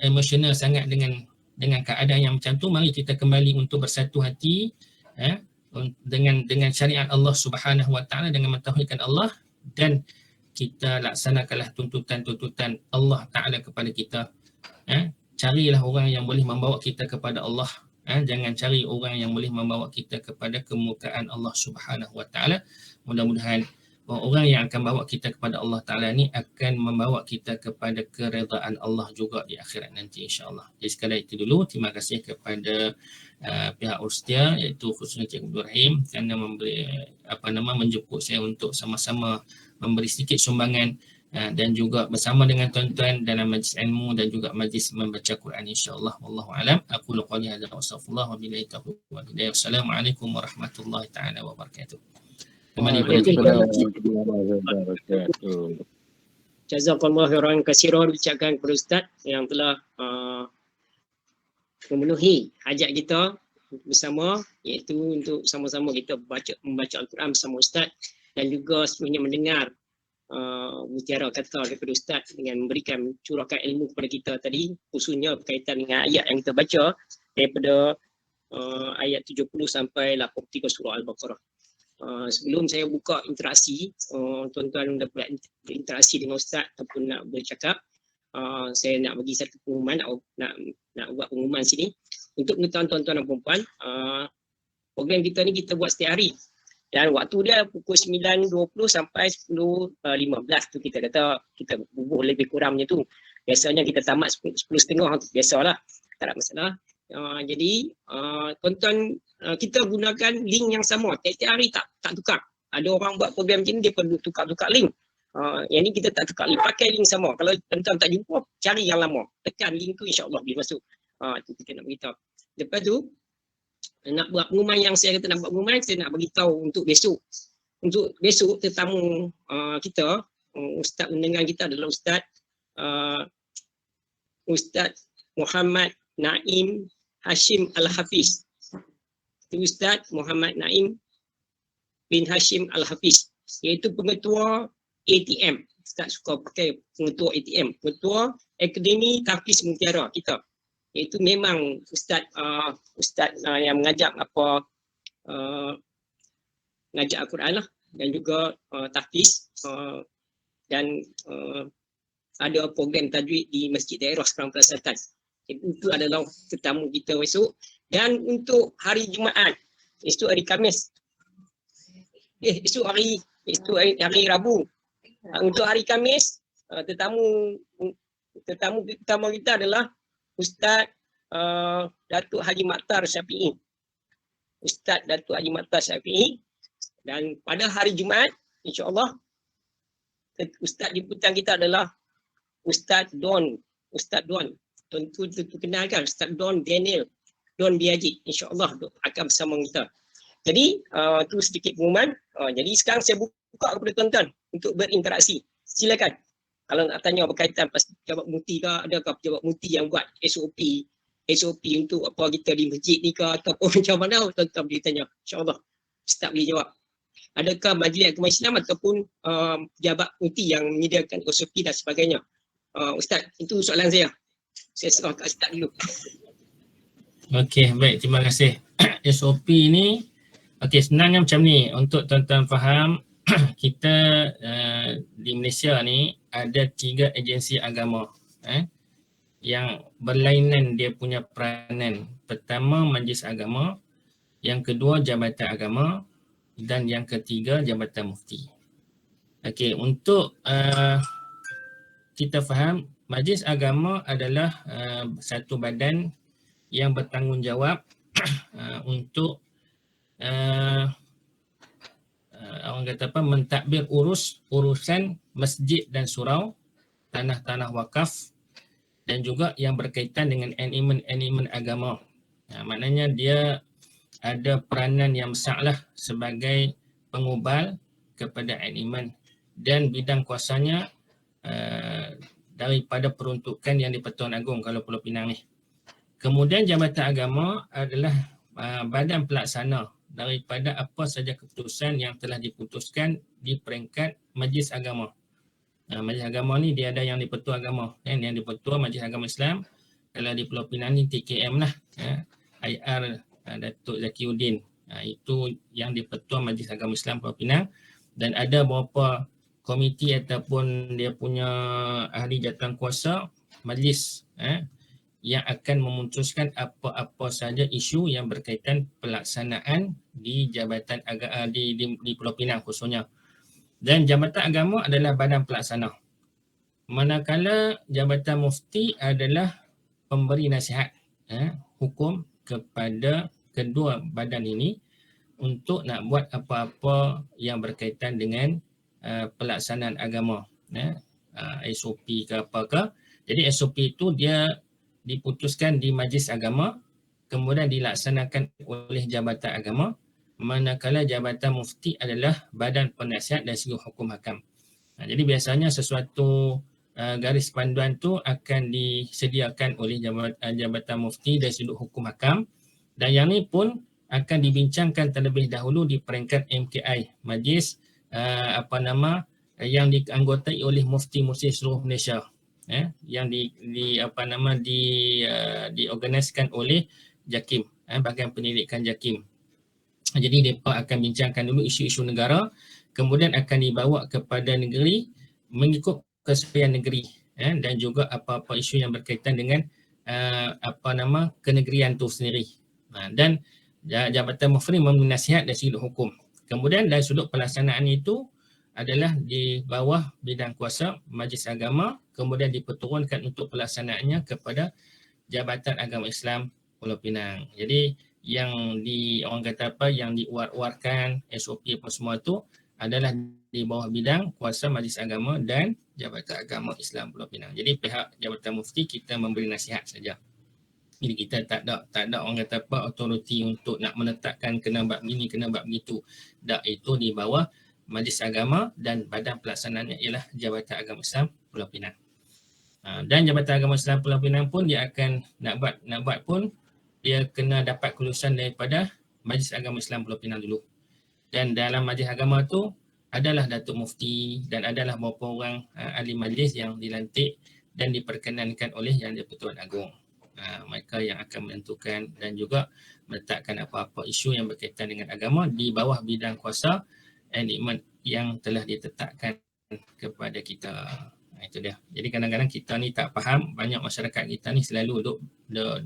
[SPEAKER 2] emosional sangat dengan keadaan yang macam tu. Mari kita kembali untuk bersatu hati dengan syariat Allah Subhanahu Wa Taala, dengan mentauhidkan Allah, dan kita laksanakanlah tuntutan-tuntutan Allah Taala kepada kita. Carilah orang yang boleh membawa kita kepada Allah. Jangan cari orang yang boleh membawa kita kepada kemurkaan Allah Subhanahu Wa Taala. Mudah-mudahan orang yang akan bawa kita kepada Allah Ta'ala ni akan membawa kita kepada keredaan Allah juga di akhirat nanti, insyaAllah. Jadi sekadar itu dulu. Terima kasih kepada pihak Urstia, iaitu khususnya Cik Abdul Rahim, kerana menjemput saya untuk sama-sama memberi sedikit sumbangan dan juga bersama dengan tuan-tuan dalam majlis ilmu dan juga majlis membaca Quran, insyaAllah. Wallahu a'lam. Aku qali hadza wa astaghfirullah wa billahi taufiq wal hidayah. Wassalamualaikum warahmatullahi taala wabarakatuh. Kembali kepada
[SPEAKER 1] Jazakallahu khairan katsiran ucapkan kepada Ustaz yang telah memenuhi hajat kita bersama, iaitu untuk sama-sama kita membaca Al-Quran bersama Ustaz, dan juga sebenarnya mendengar mutiara kata daripada Ustaz dengan memberikan curahkan ilmu kepada kita tadi, khususnya berkaitan dengan ayat yang kita baca daripada ayat 70 sampai 83 surah Al-Baqarah. Sebelum saya buka interaksi, tuan-tuan dapat berinteraksi dengan Ustaz ataupun nak bercakap, saya nak bagi satu pengumuman, nak buat pengumuman sini untuk pengetahuan tuan-tuan dan puan-puan. Program kita ni kita buat setiap hari dan waktu dia pukul 9.20 sampai 10.15 tu, kita kata kita bubuh lebih kurang macam tu. Biasanya kita tamat 10.30 tu, biasalah, tak ada masalah. Jadi tuan-tuan, kita gunakan link yang sama, tiap-tiap hari tak tukar. Ada orang buat program macam ni, dia perlu tukar-tukar link. Yang ni kita tak tukar link, pakai link sama. Kalau tuan-tuan tak jumpa, cari yang lama, tekan link tu, insyaAllah boleh masuk. Itu kita nak beritahu. Lepas tu nak buat pengumuman, yang saya kata nak buat pengumuman, saya nak beritahu untuk besok. Untuk besok tetamu kita, Ustaz undangan kita adalah Ustaz Muhammad Naim Hashim Al-Hafiz. Itu Ustaz Muhammad Naim bin Hashim Al-Hafiz, iaitu pengetua ATM. Ustaz suka pakai pengetua ATM, pengetua Akademi Tahfiz Mutiara kita. Iaitu memang Ustaz yang mengajar mengajar Al-Quran lah, dan juga tahfiz, dan ada program tajwid di Masjid Daerah Seberang Selatan. Itu adalah tetamu kita besok. Dan untuk hari Jumaat, esok hari Khamis, esok hari Rabu. Untuk hari Khamis, tetamu pertama kita adalah Ustaz Datuk Haji Maktar Syafi'i. Ustaz Datuk Haji Maktar Syafi'i. Dan pada hari Jumaat, insya-Allah, Ustaz jemputan kita adalah Ustaz Don. Tentu kenal kan, Ustaz Don Daniel, Don Biaji, insya-Allah akan bersama kita. Jadi itu sedikit pengumuman. Jadi sekarang saya buka kepada tuan-tuan untuk berinteraksi. Silakan. Kalau nak tanya berkaitan pas pejabat muti ke, adakah pejabat muti yang buat SOP untuk apa kita di masjid ni ke, ataupun macam mana, tuan-tuan boleh tanya. InsyaAllah Ustaz boleh jawab. Adakah majlis agama Islam ataupun pejabat muti yang menyediakan SOP dan sebagainya. Ustaz, itu soalan saya. Saya serah kat Ustaz dulu.
[SPEAKER 2] Okey, baik, terima kasih. SOP ni, okey, senangnya macam ni. Untuk tuan-tuan faham, kita di Malaysia ni ada 3 agensi agama yang berlainan dia punya peranan. Pertama, Majlis Agama. Yang kedua, Jabatan Agama. Dan yang ketiga, Jabatan Mufti. Okey, untuk kita faham, Majlis Agama adalah satu badan yang bertanggungjawab untuk orang kata apa, mentadbir urusan masjid dan surau, tanah-tanah wakaf, dan juga yang berkaitan dengan elemen agama. Maknanya dia ada peranan yang besarlah sebagai pengubal kepada elemen, dan bidang kuasanya daripada peruntukan yang di-Pertuan Agong kalau Pulau Pinang ni. Kemudian Jabatan Agama adalah badan pelaksana daripada apa saja keputusan yang telah diputuskan di peringkat majlis agama. Majlis agama ni dia ada yang di-Pertua Agama, kan? Yang di-Pertua Majlis Agama Islam. Kalau di Pulau Pinang ni TKM lah, IR Datuk Zakiuddin. Itu yang di-Pertua Majlis Agama Islam Pulau Pinang. Dan ada beberapa komiti ataupun dia punya ahli jawatankuasa majlis yang akan memutuskan apa-apa saja isu yang berkaitan pelaksanaan di Jabatan di Pulau Pinang khususnya. Dan Jabatan Agama adalah badan pelaksana. Manakala Jabatan Mufti adalah pemberi nasihat hukum kepada kedua badan ini untuk nak buat apa-apa yang berkaitan dengan pelaksanaan agama, SOP ke apakah. Jadi SOP itu dia diputuskan di Majlis Agama, kemudian dilaksanakan oleh Jabatan Agama, manakala Jabatan Mufti adalah badan penasihat dari segi hukum hakam. Jadi biasanya sesuatu garis panduan tu akan disediakan oleh Jabatan Mufti dari sudut hukum hakam, dan yang ni pun akan dibincangkan terlebih dahulu di peringkat MKI, Majlis yang dianggotai oleh mufti-mufti seluruh Malaysia, yang diorganiskan oleh JAKIM, Bahagian Pendidikan JAKIM. Jadi mereka akan bincangkan dulu isu-isu negara, kemudian akan dibawa kepada negeri mengikut kesesuaian negeri, dan juga apa-apa isu yang berkaitan dengan kenegerian itu sendiri. Dan Jabatan Mufti memberi nasihat dari sudut hukum. Kemudian dari sudut pelaksanaan itu adalah di bawah bidang kuasa Majlis Agama, kemudian diperturunkan untuk pelaksanaannya kepada Jabatan Agama Islam Pulau Pinang. Jadi yang yang diuar-uarkan SOP apa semua tu adalah di bawah bidang kuasa Majlis Agama dan Jabatan Agama Islam Pulau Pinang. Jadi pihak Jabatan Mufti kita memberi nasihat saja. Jadi kita tak ada orang kata apa autoriti untuk nak menetapkan kena buat begini, kena buat begitu. Tak, itu di bawah Majlis Agama dan badan pelaksanaannya ialah Jabatan Agama Islam Pulau Pinang. Dan Jabatan Agama Islam Pulau Pinang pun dia akan nak buat pun dia kena dapat kelulusan daripada Majlis Agama Islam Pulau Pinang dulu. Dan dalam Majlis Agama tu adalah Datuk Mufti dan adalah beberapa orang ahli majlis yang dilantik dan diperkenankan oleh Yang di-Pertuan Agong. Mereka yang akan menentukan dan juga meletakkan apa-apa isu yang berkaitan dengan agama di bawah bidang kuasa enactment yang telah ditetapkan kepada kita. Itu dia. Jadi kadang-kadang kita ni tak faham, banyak masyarakat kita ni selalu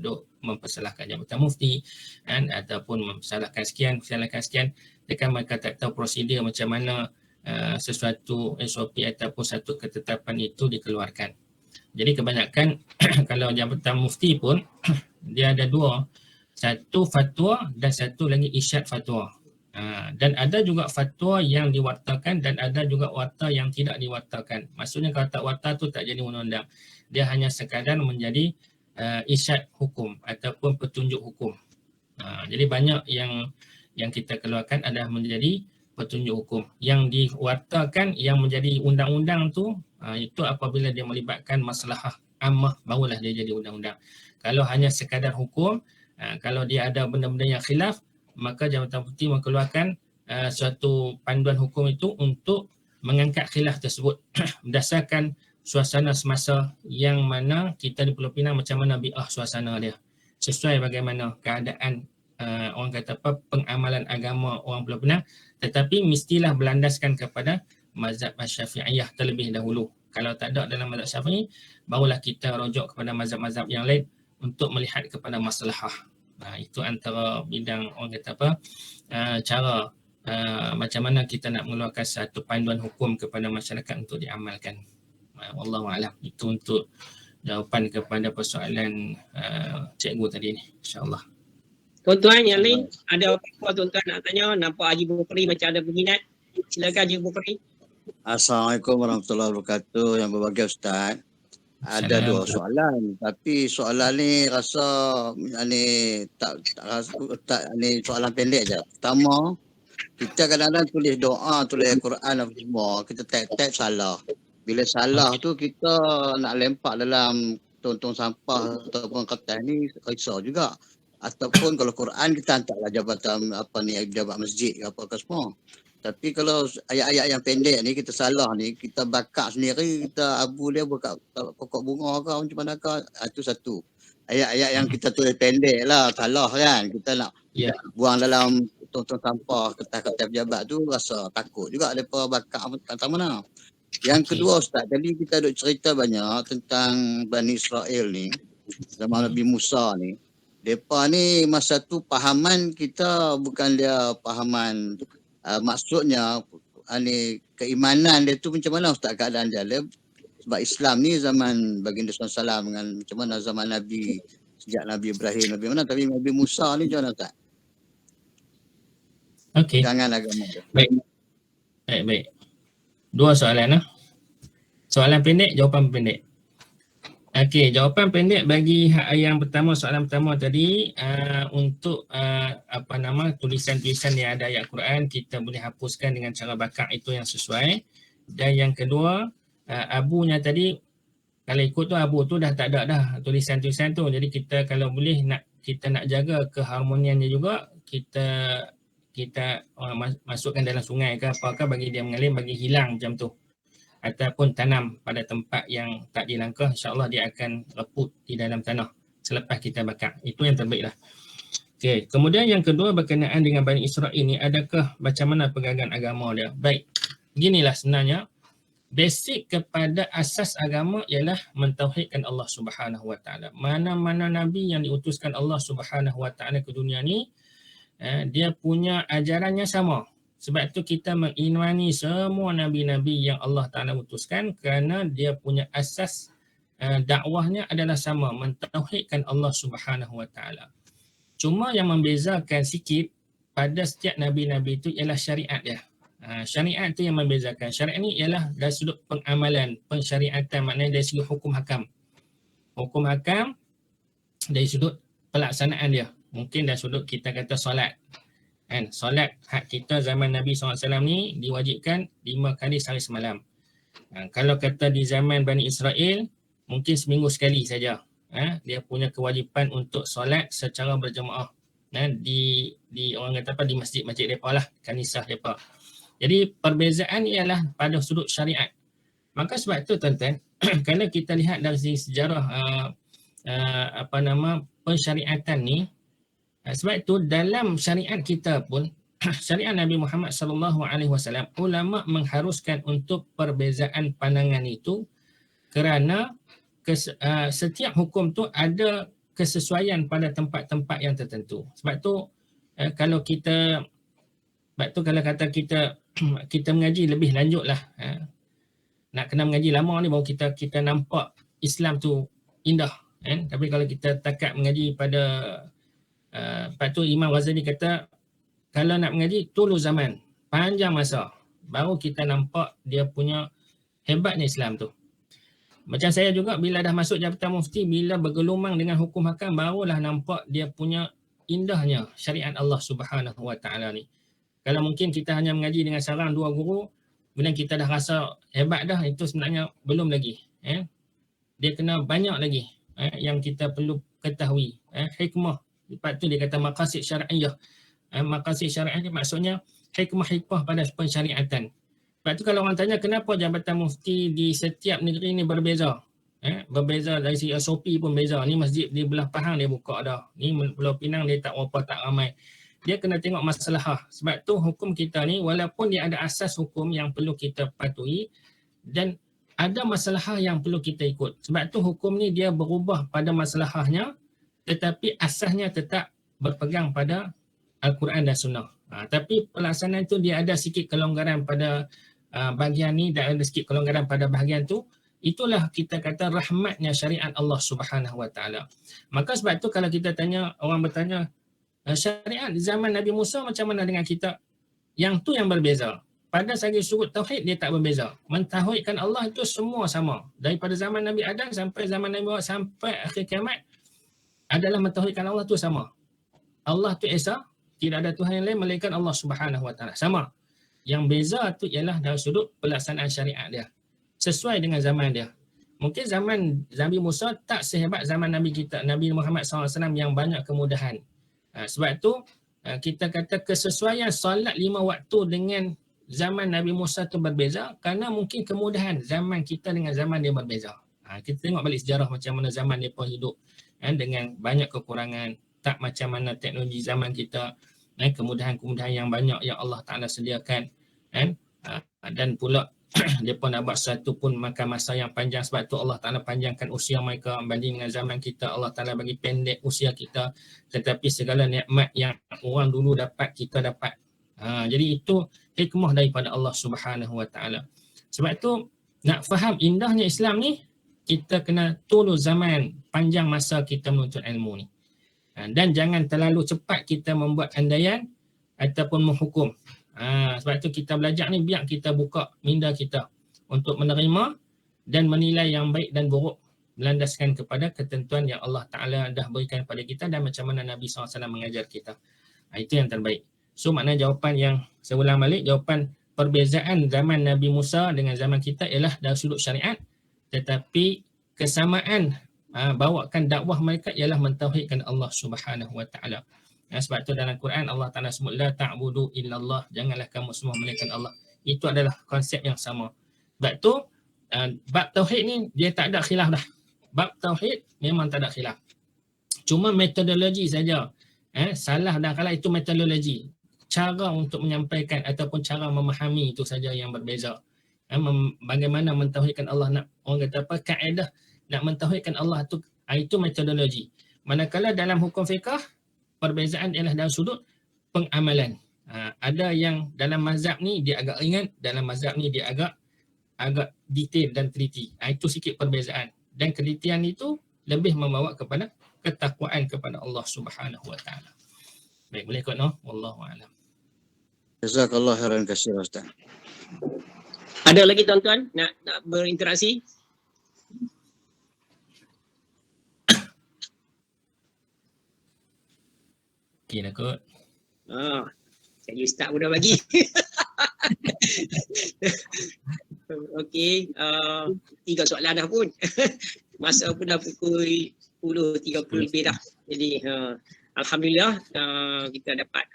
[SPEAKER 2] duk mempersalahkan Jabatan Mufti ataupun mempersalahkan sekian. Dekat mereka tak tahu prosedur macam mana sesuatu SOP ataupun satu ketetapan itu dikeluarkan. Jadi kebanyakan kalau Jabatan Mufti pun dia ada dua, satu fatwa dan satu lagi isyad fatwa. Dan ada juga fatwa yang diwartakan dan ada juga warta yang tidak diwartakan. Maksudnya kalau tak warta tu tak jadi undang-undang. Dia hanya sekadar menjadi isyad hukum ataupun petunjuk hukum. Jadi banyak yang kita keluarkan adalah menjadi petunjuk hukum. Yang diwartakan yang menjadi undang-undang tu itu apabila dia melibatkan masalah ammah barulah dia jadi undang-undang. Kalau hanya sekadar hukum, kalau dia ada benda-benda yang khilaf, maka Jabatan Mufti mengeluarkan suatu panduan hukum itu untuk mengangkat khilaf tersebut berdasarkan suasana semasa yang mana kita di Pulau Pinang macam mana bi'ah suasana dia. Sesuai bagaimana keadaan orang kata apa pengamalan agama orang Pulau Pinang, tetapi mestilah berlandaskan kepada mazhab Syafi'iyah terlebih dahulu. Kalau tak ada dalam mazhab Syafi'i, barulah kita rujuk kepada mazhab-mazhab yang lain untuk melihat kepada maslahah. Itu antara bidang orang kata apa cara macam mana kita nak mengeluarkan satu panduan hukum kepada masyarakat untuk diamalkan. Wallahu a'lam. Itu untuk jawapan kepada persoalan cikgu tadi ni, insya-Allah.
[SPEAKER 1] Tuan-tuan yang lain ada apa tuan-tuan nak tanya? Nampak Haji Bukri macam ada berminat. Silakan Haji Bukri.
[SPEAKER 3] Assalamualaikum warahmatullahi wabarakatuh. Yang berbahagia Ustaz. Ada dua soalan, tapi soalan ni rasa ni tak soalan pendek je. Pertama, kita kadang-kadang tulis doa, tulis Al-Quran apa semua, kita type salah. Bila salah tu kita nak lempak dalam tong sampah ataupun kertas ni risau juga. Ataupun kalau Quran kita hantarlah jabatan jabat masjid apa ke semua. Tapi kalau ayat-ayat yang pendek ni kita salah ni, kita bakar sendiri, kita abu dia buka pokok bunga ke macam mana ke, itu satu. Ayat-ayat yang kita tulis pendek lah, salah kan. Kita nak
[SPEAKER 2] Ya.
[SPEAKER 3] buang dalam tong-tong sampah, kertas-kertas pejabat tu rasa takut juga mereka bakar tak mana. Yang kedua Ustaz, tadi kita duk cerita banyak tentang Bani Israel ni, zaman Nabi Musa ni. Mereka ni masa tu pahaman kita bukan dia pahaman maksudnya ni keimanan dia tu macam mana Ustaz keadaan dia. Sebab Islam ni zaman baginda SAW dengan macam mana zaman Nabi, sejak Nabi Ibrahim, Nabi mana, tapi Nabi Musa ni macam mana Ustaz?
[SPEAKER 2] Okey.
[SPEAKER 3] Pegangan agama dia.
[SPEAKER 2] Baik. Dua soalan. Soalan pendek, jawapan pendek. Okey, jawapan pendek bagi yang pertama, soalan pertama tadi, untuk tulisan-tulisan yang ada ayat Quran kita boleh hapuskan dengan cara bakar, itu yang sesuai. Dan yang kedua, abunya tadi, kalau ikut tu abu tu dah tak ada dah tulisan-tulisan tu. Jadi kita kalau boleh kita nak jaga keharmoniannya juga, kita masukkan dalam sungai ke apakah bagi dia mengalir, bagi hilang macam tu. Ataupun tanam pada tempat yang tak dilangkah, insya-Allah dia akan reput di dalam tanah selepas kita bakar. Itu yang terbaiklah. Okey, kemudian yang kedua berkenaan dengan Bani Israel ni, adakah macam mana pegangan agama dia? Baik. Beginilah sebenarnya, basic kepada asas agama ialah mentauhidkan Allah Subhanahu Wa Taala. Mana-mana nabi yang diutuskan Allah Subhanahu Wa Taala ke dunia ni, dia punya ajarannya sama. Sebab tu kita mengimani semua nabi-nabi yang Allah Ta'ala utuskan kerana dia punya asas dakwahnya adalah sama, mentauhidkan Allah Subhanahu Wa Taala. Cuma yang membezakan sikit pada setiap nabi-nabi itu ialah syariat dia. Syariat itu yang membezakan. Syariat ni ialah dari sudut pengamalan, pensyariatan, maknanya dari sudut hukum hakam. Hukum hakam dari sudut pelaksanaan dia. Mungkin dari sudut kita kata solat. Kan, solat hak kita zaman Nabi SAW ni diwajibkan 5 kali sehari semalam. Kalau kata di zaman Bani Israel, mungkin seminggu sekali saja. Dia punya kewajipan untuk solat secara berjemaah. Di orang kata apa, di masjid-masjid mereka lah, kanisah mereka. Jadi perbezaan ialah pada sudut syariat. Maka sebab tu tuan-tuan, kalau kita lihat dari sejarah pensyariatan ni, sebab itu dalam syariat kita pun, syariat Nabi Muhammad SAW, ulama mengharuskan untuk perbezaan pandangan itu kerana setiap hukum tu ada kesesuaian pada tempat-tempat yang tertentu. Sebab tu kalau kata kita mengaji lebih lanjut lah, nak kena mengaji lama ni baru kita nampak Islam tu indah. Tapi kalau kita takat mengaji pada lepas tu Imam Ghazali kata kalau nak mengaji tulu zaman, panjang masa, baru kita nampak dia punya hebatnya Islam tu. Macam saya juga bila dah masuk Jabatan Mufti, bila bergelumang dengan hukum hakam, barulah nampak dia punya indahnya syariat Allah Subhanahu Wa Taala ni. Kalau mungkin kita hanya mengaji dengan sarang 2 guru, kemudian kita dah rasa hebat dah, itu sebenarnya belum lagi. Dia kena banyak lagi yang kita perlu ketahui. Hikmah. Lepas tu dia kata maqasid syar'iyah. Maqasid syar'iyah ni maksudnya hikmah-hikmah pada pensyariatan. Lepas tu kalau orang tanya kenapa Jabatan Mufti di setiap negeri ni berbeza. Berbeza dari segi SOP pun beza. Ni masjid di belah Pahang dia buka dah. Ni Pulau Pinang dia tak ramai. Dia kena tengok masalah. Sebab tu hukum kita ni walaupun dia ada asas hukum yang perlu kita patuhi dan ada masalah yang perlu kita ikut. Sebab tu hukum ni dia berubah pada masalahnya, tetapi asasnya tetap berpegang pada Al-Quran dan Sunnah. Tapi pelaksanaan itu dia ada sikit kelonggaran pada bahagian ni dan ada sikit kelonggaran pada bahagian tu. Itulah kita kata rahmatnya syariat Allah Subhanahu Wa Taala. Maka sebab tu kalau kita tanya, orang bertanya, syariat zaman Nabi Musa macam mana dengan kita? Yang tu yang berbeza. Pada segi sudut tauhid dia tak berbeza. Mentauhidkan Allah itu semua sama. Daripada zaman Nabi Adam sampai zaman Nabi Muhammad sampai akhir kiamat adalah mentauhidkan Allah tu sama. Allah tu Esa, tidak ada Tuhan yang lain melainkan Allah Subhanahu Wa Taala. Sama. Yang beza tu ialah dari sudut pelaksanaan syariat dia. Sesuai dengan zaman dia. Mungkin zaman Nabi Musa tak sehebat zaman Nabi kita, Nabi Muhammad SAW yang banyak kemudahan. Sebab tu kita kata kesesuaian solat 5 waktu dengan zaman Nabi Musa tu berbeza kerana mungkin kemudahan zaman kita dengan zaman dia berbeza. Kita tengok balik sejarah macam mana zaman dia pun hidup dengan banyak kekurangan, tak macam mana teknologi zaman kita, kemudahan-kemudahan yang banyak yang Allah Ta'ala sediakan, dan pula dia pun nak buat satu pun makan masa yang panjang, sebab tu Allah Ta'ala panjangkan usia mereka berbanding dengan zaman kita. Allah Ta'ala bagi pendek usia kita, tetapi segala nikmat yang orang dulu dapat, kita dapat. Jadi itu hikmah daripada Allah Subhanahu Wa Ta'ala. Sebab tu nak faham indahnya Islam ni, kita kena tunggu zaman panjang masa kita menuntut ilmu ni. Dan jangan terlalu cepat kita membuat andaian ataupun menghukum. Sebab tu kita belajar ni biar kita buka minda kita untuk menerima dan menilai yang baik dan buruk berlandaskan kepada ketentuan yang Allah Ta'ala dah berikan kepada kita dan macam mana Nabi SAW mengajar kita. Itu yang terbaik. So maknanya jawapan yang saya ulang balik, jawapan perbezaan zaman Nabi Musa dengan zaman kita ialah dari sudut syariat, tetapi kesamaan bawakan dakwah mereka ialah mentauhidkan Allah Subhanahu Wa Ta'ala. Sebab tu dalam Quran Allah Ta'ala sebut la ta'budu illallah, janganlah kamu semua melainkan Allah. Itu adalah konsep yang sama. Sebab tu bab tauhid ni dia tak ada khilaf dah. Bab tauhid memang tak ada khilaf. Cuma metodologi saja. Salah dan kalah itu metodologi. Cara untuk menyampaikan ataupun cara memahami itu saja yang berbeza. Bagaimana mentauhidkan Allah, nak orang kata apa, kaedah nak mentauhidkan Allah itu metodologi. Manakala dalam hukum fiqh perbezaan ialah dalam sudut pengamalan. Ada yang dalam mazhab ni dia agak ringan, dalam mazhab ni dia agak detail dan teliti. Itu sikit perbezaan. Dan ketelitian itu lebih membawa kepada ketakwaan kepada Allah Subhanahu Wa Ta'ala. Baik, boleh ikut no? Wallahu a'lam.
[SPEAKER 3] Jazakallah khairan katsira Ustaz.
[SPEAKER 1] Ada lagi tuan-tuan nak berinteraksi?
[SPEAKER 2] Okey dah kot.
[SPEAKER 1] Jadi ustaz pun dah bagi. Okey, 3 soalan dah pun. Masa pun dah pukul 10.30 lebih dah. Jadi alhamdulillah kita dapat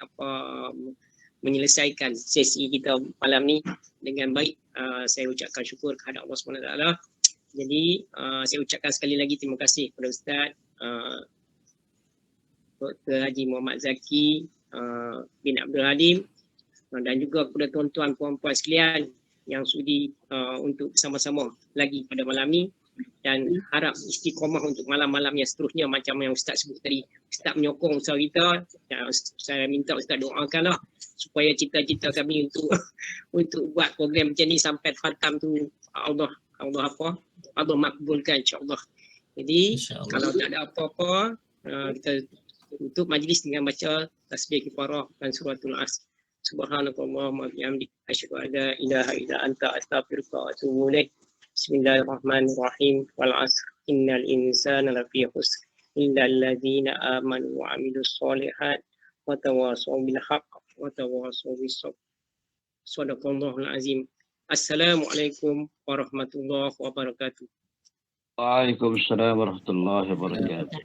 [SPEAKER 1] menyelesaikan sesi kita malam ni dengan baik. Saya ucapkan syukur kepada Allah SWT. Jadi saya ucapkan sekali lagi terima kasih kepada Ustaz Dr. Haji Muhammad Zaki bin Abdul Halim dan juga kepada tuan-tuan puan-puan sekalian yang sudi untuk bersama-sama lagi pada malam ni, dan harap istiqamah untuk malam-malam yang seterusnya macam yang Ustaz sebut tadi. Ustaz menyokong usaha kita, saya minta Ustaz doakanlah supaya cita-cita kami untuk buat program macam ni sampai khatam tu Allah makbulkan insya-Allah. Jadi kalau tak ada apa-apa, kita tutup majlis dengan baca tasbih kifarah dan suratul As. Subhanakallahumma wa bihamdika asyhadu an la ilaha illa anta astaghfiruka wa atubu ilaik. Bismillahirrahmanirrahim. Wal 'asr innal insana lafi khusr illa alladzina amanu wa 'amilus sholihat wa tawassaw bil haqq wa tawassaw bis sabr. Shadaqallahul azim. Assalamualaikum warahmatullahi wabarakatuh.
[SPEAKER 3] Waalaikumsalam warahmatullahi wabarakatuh.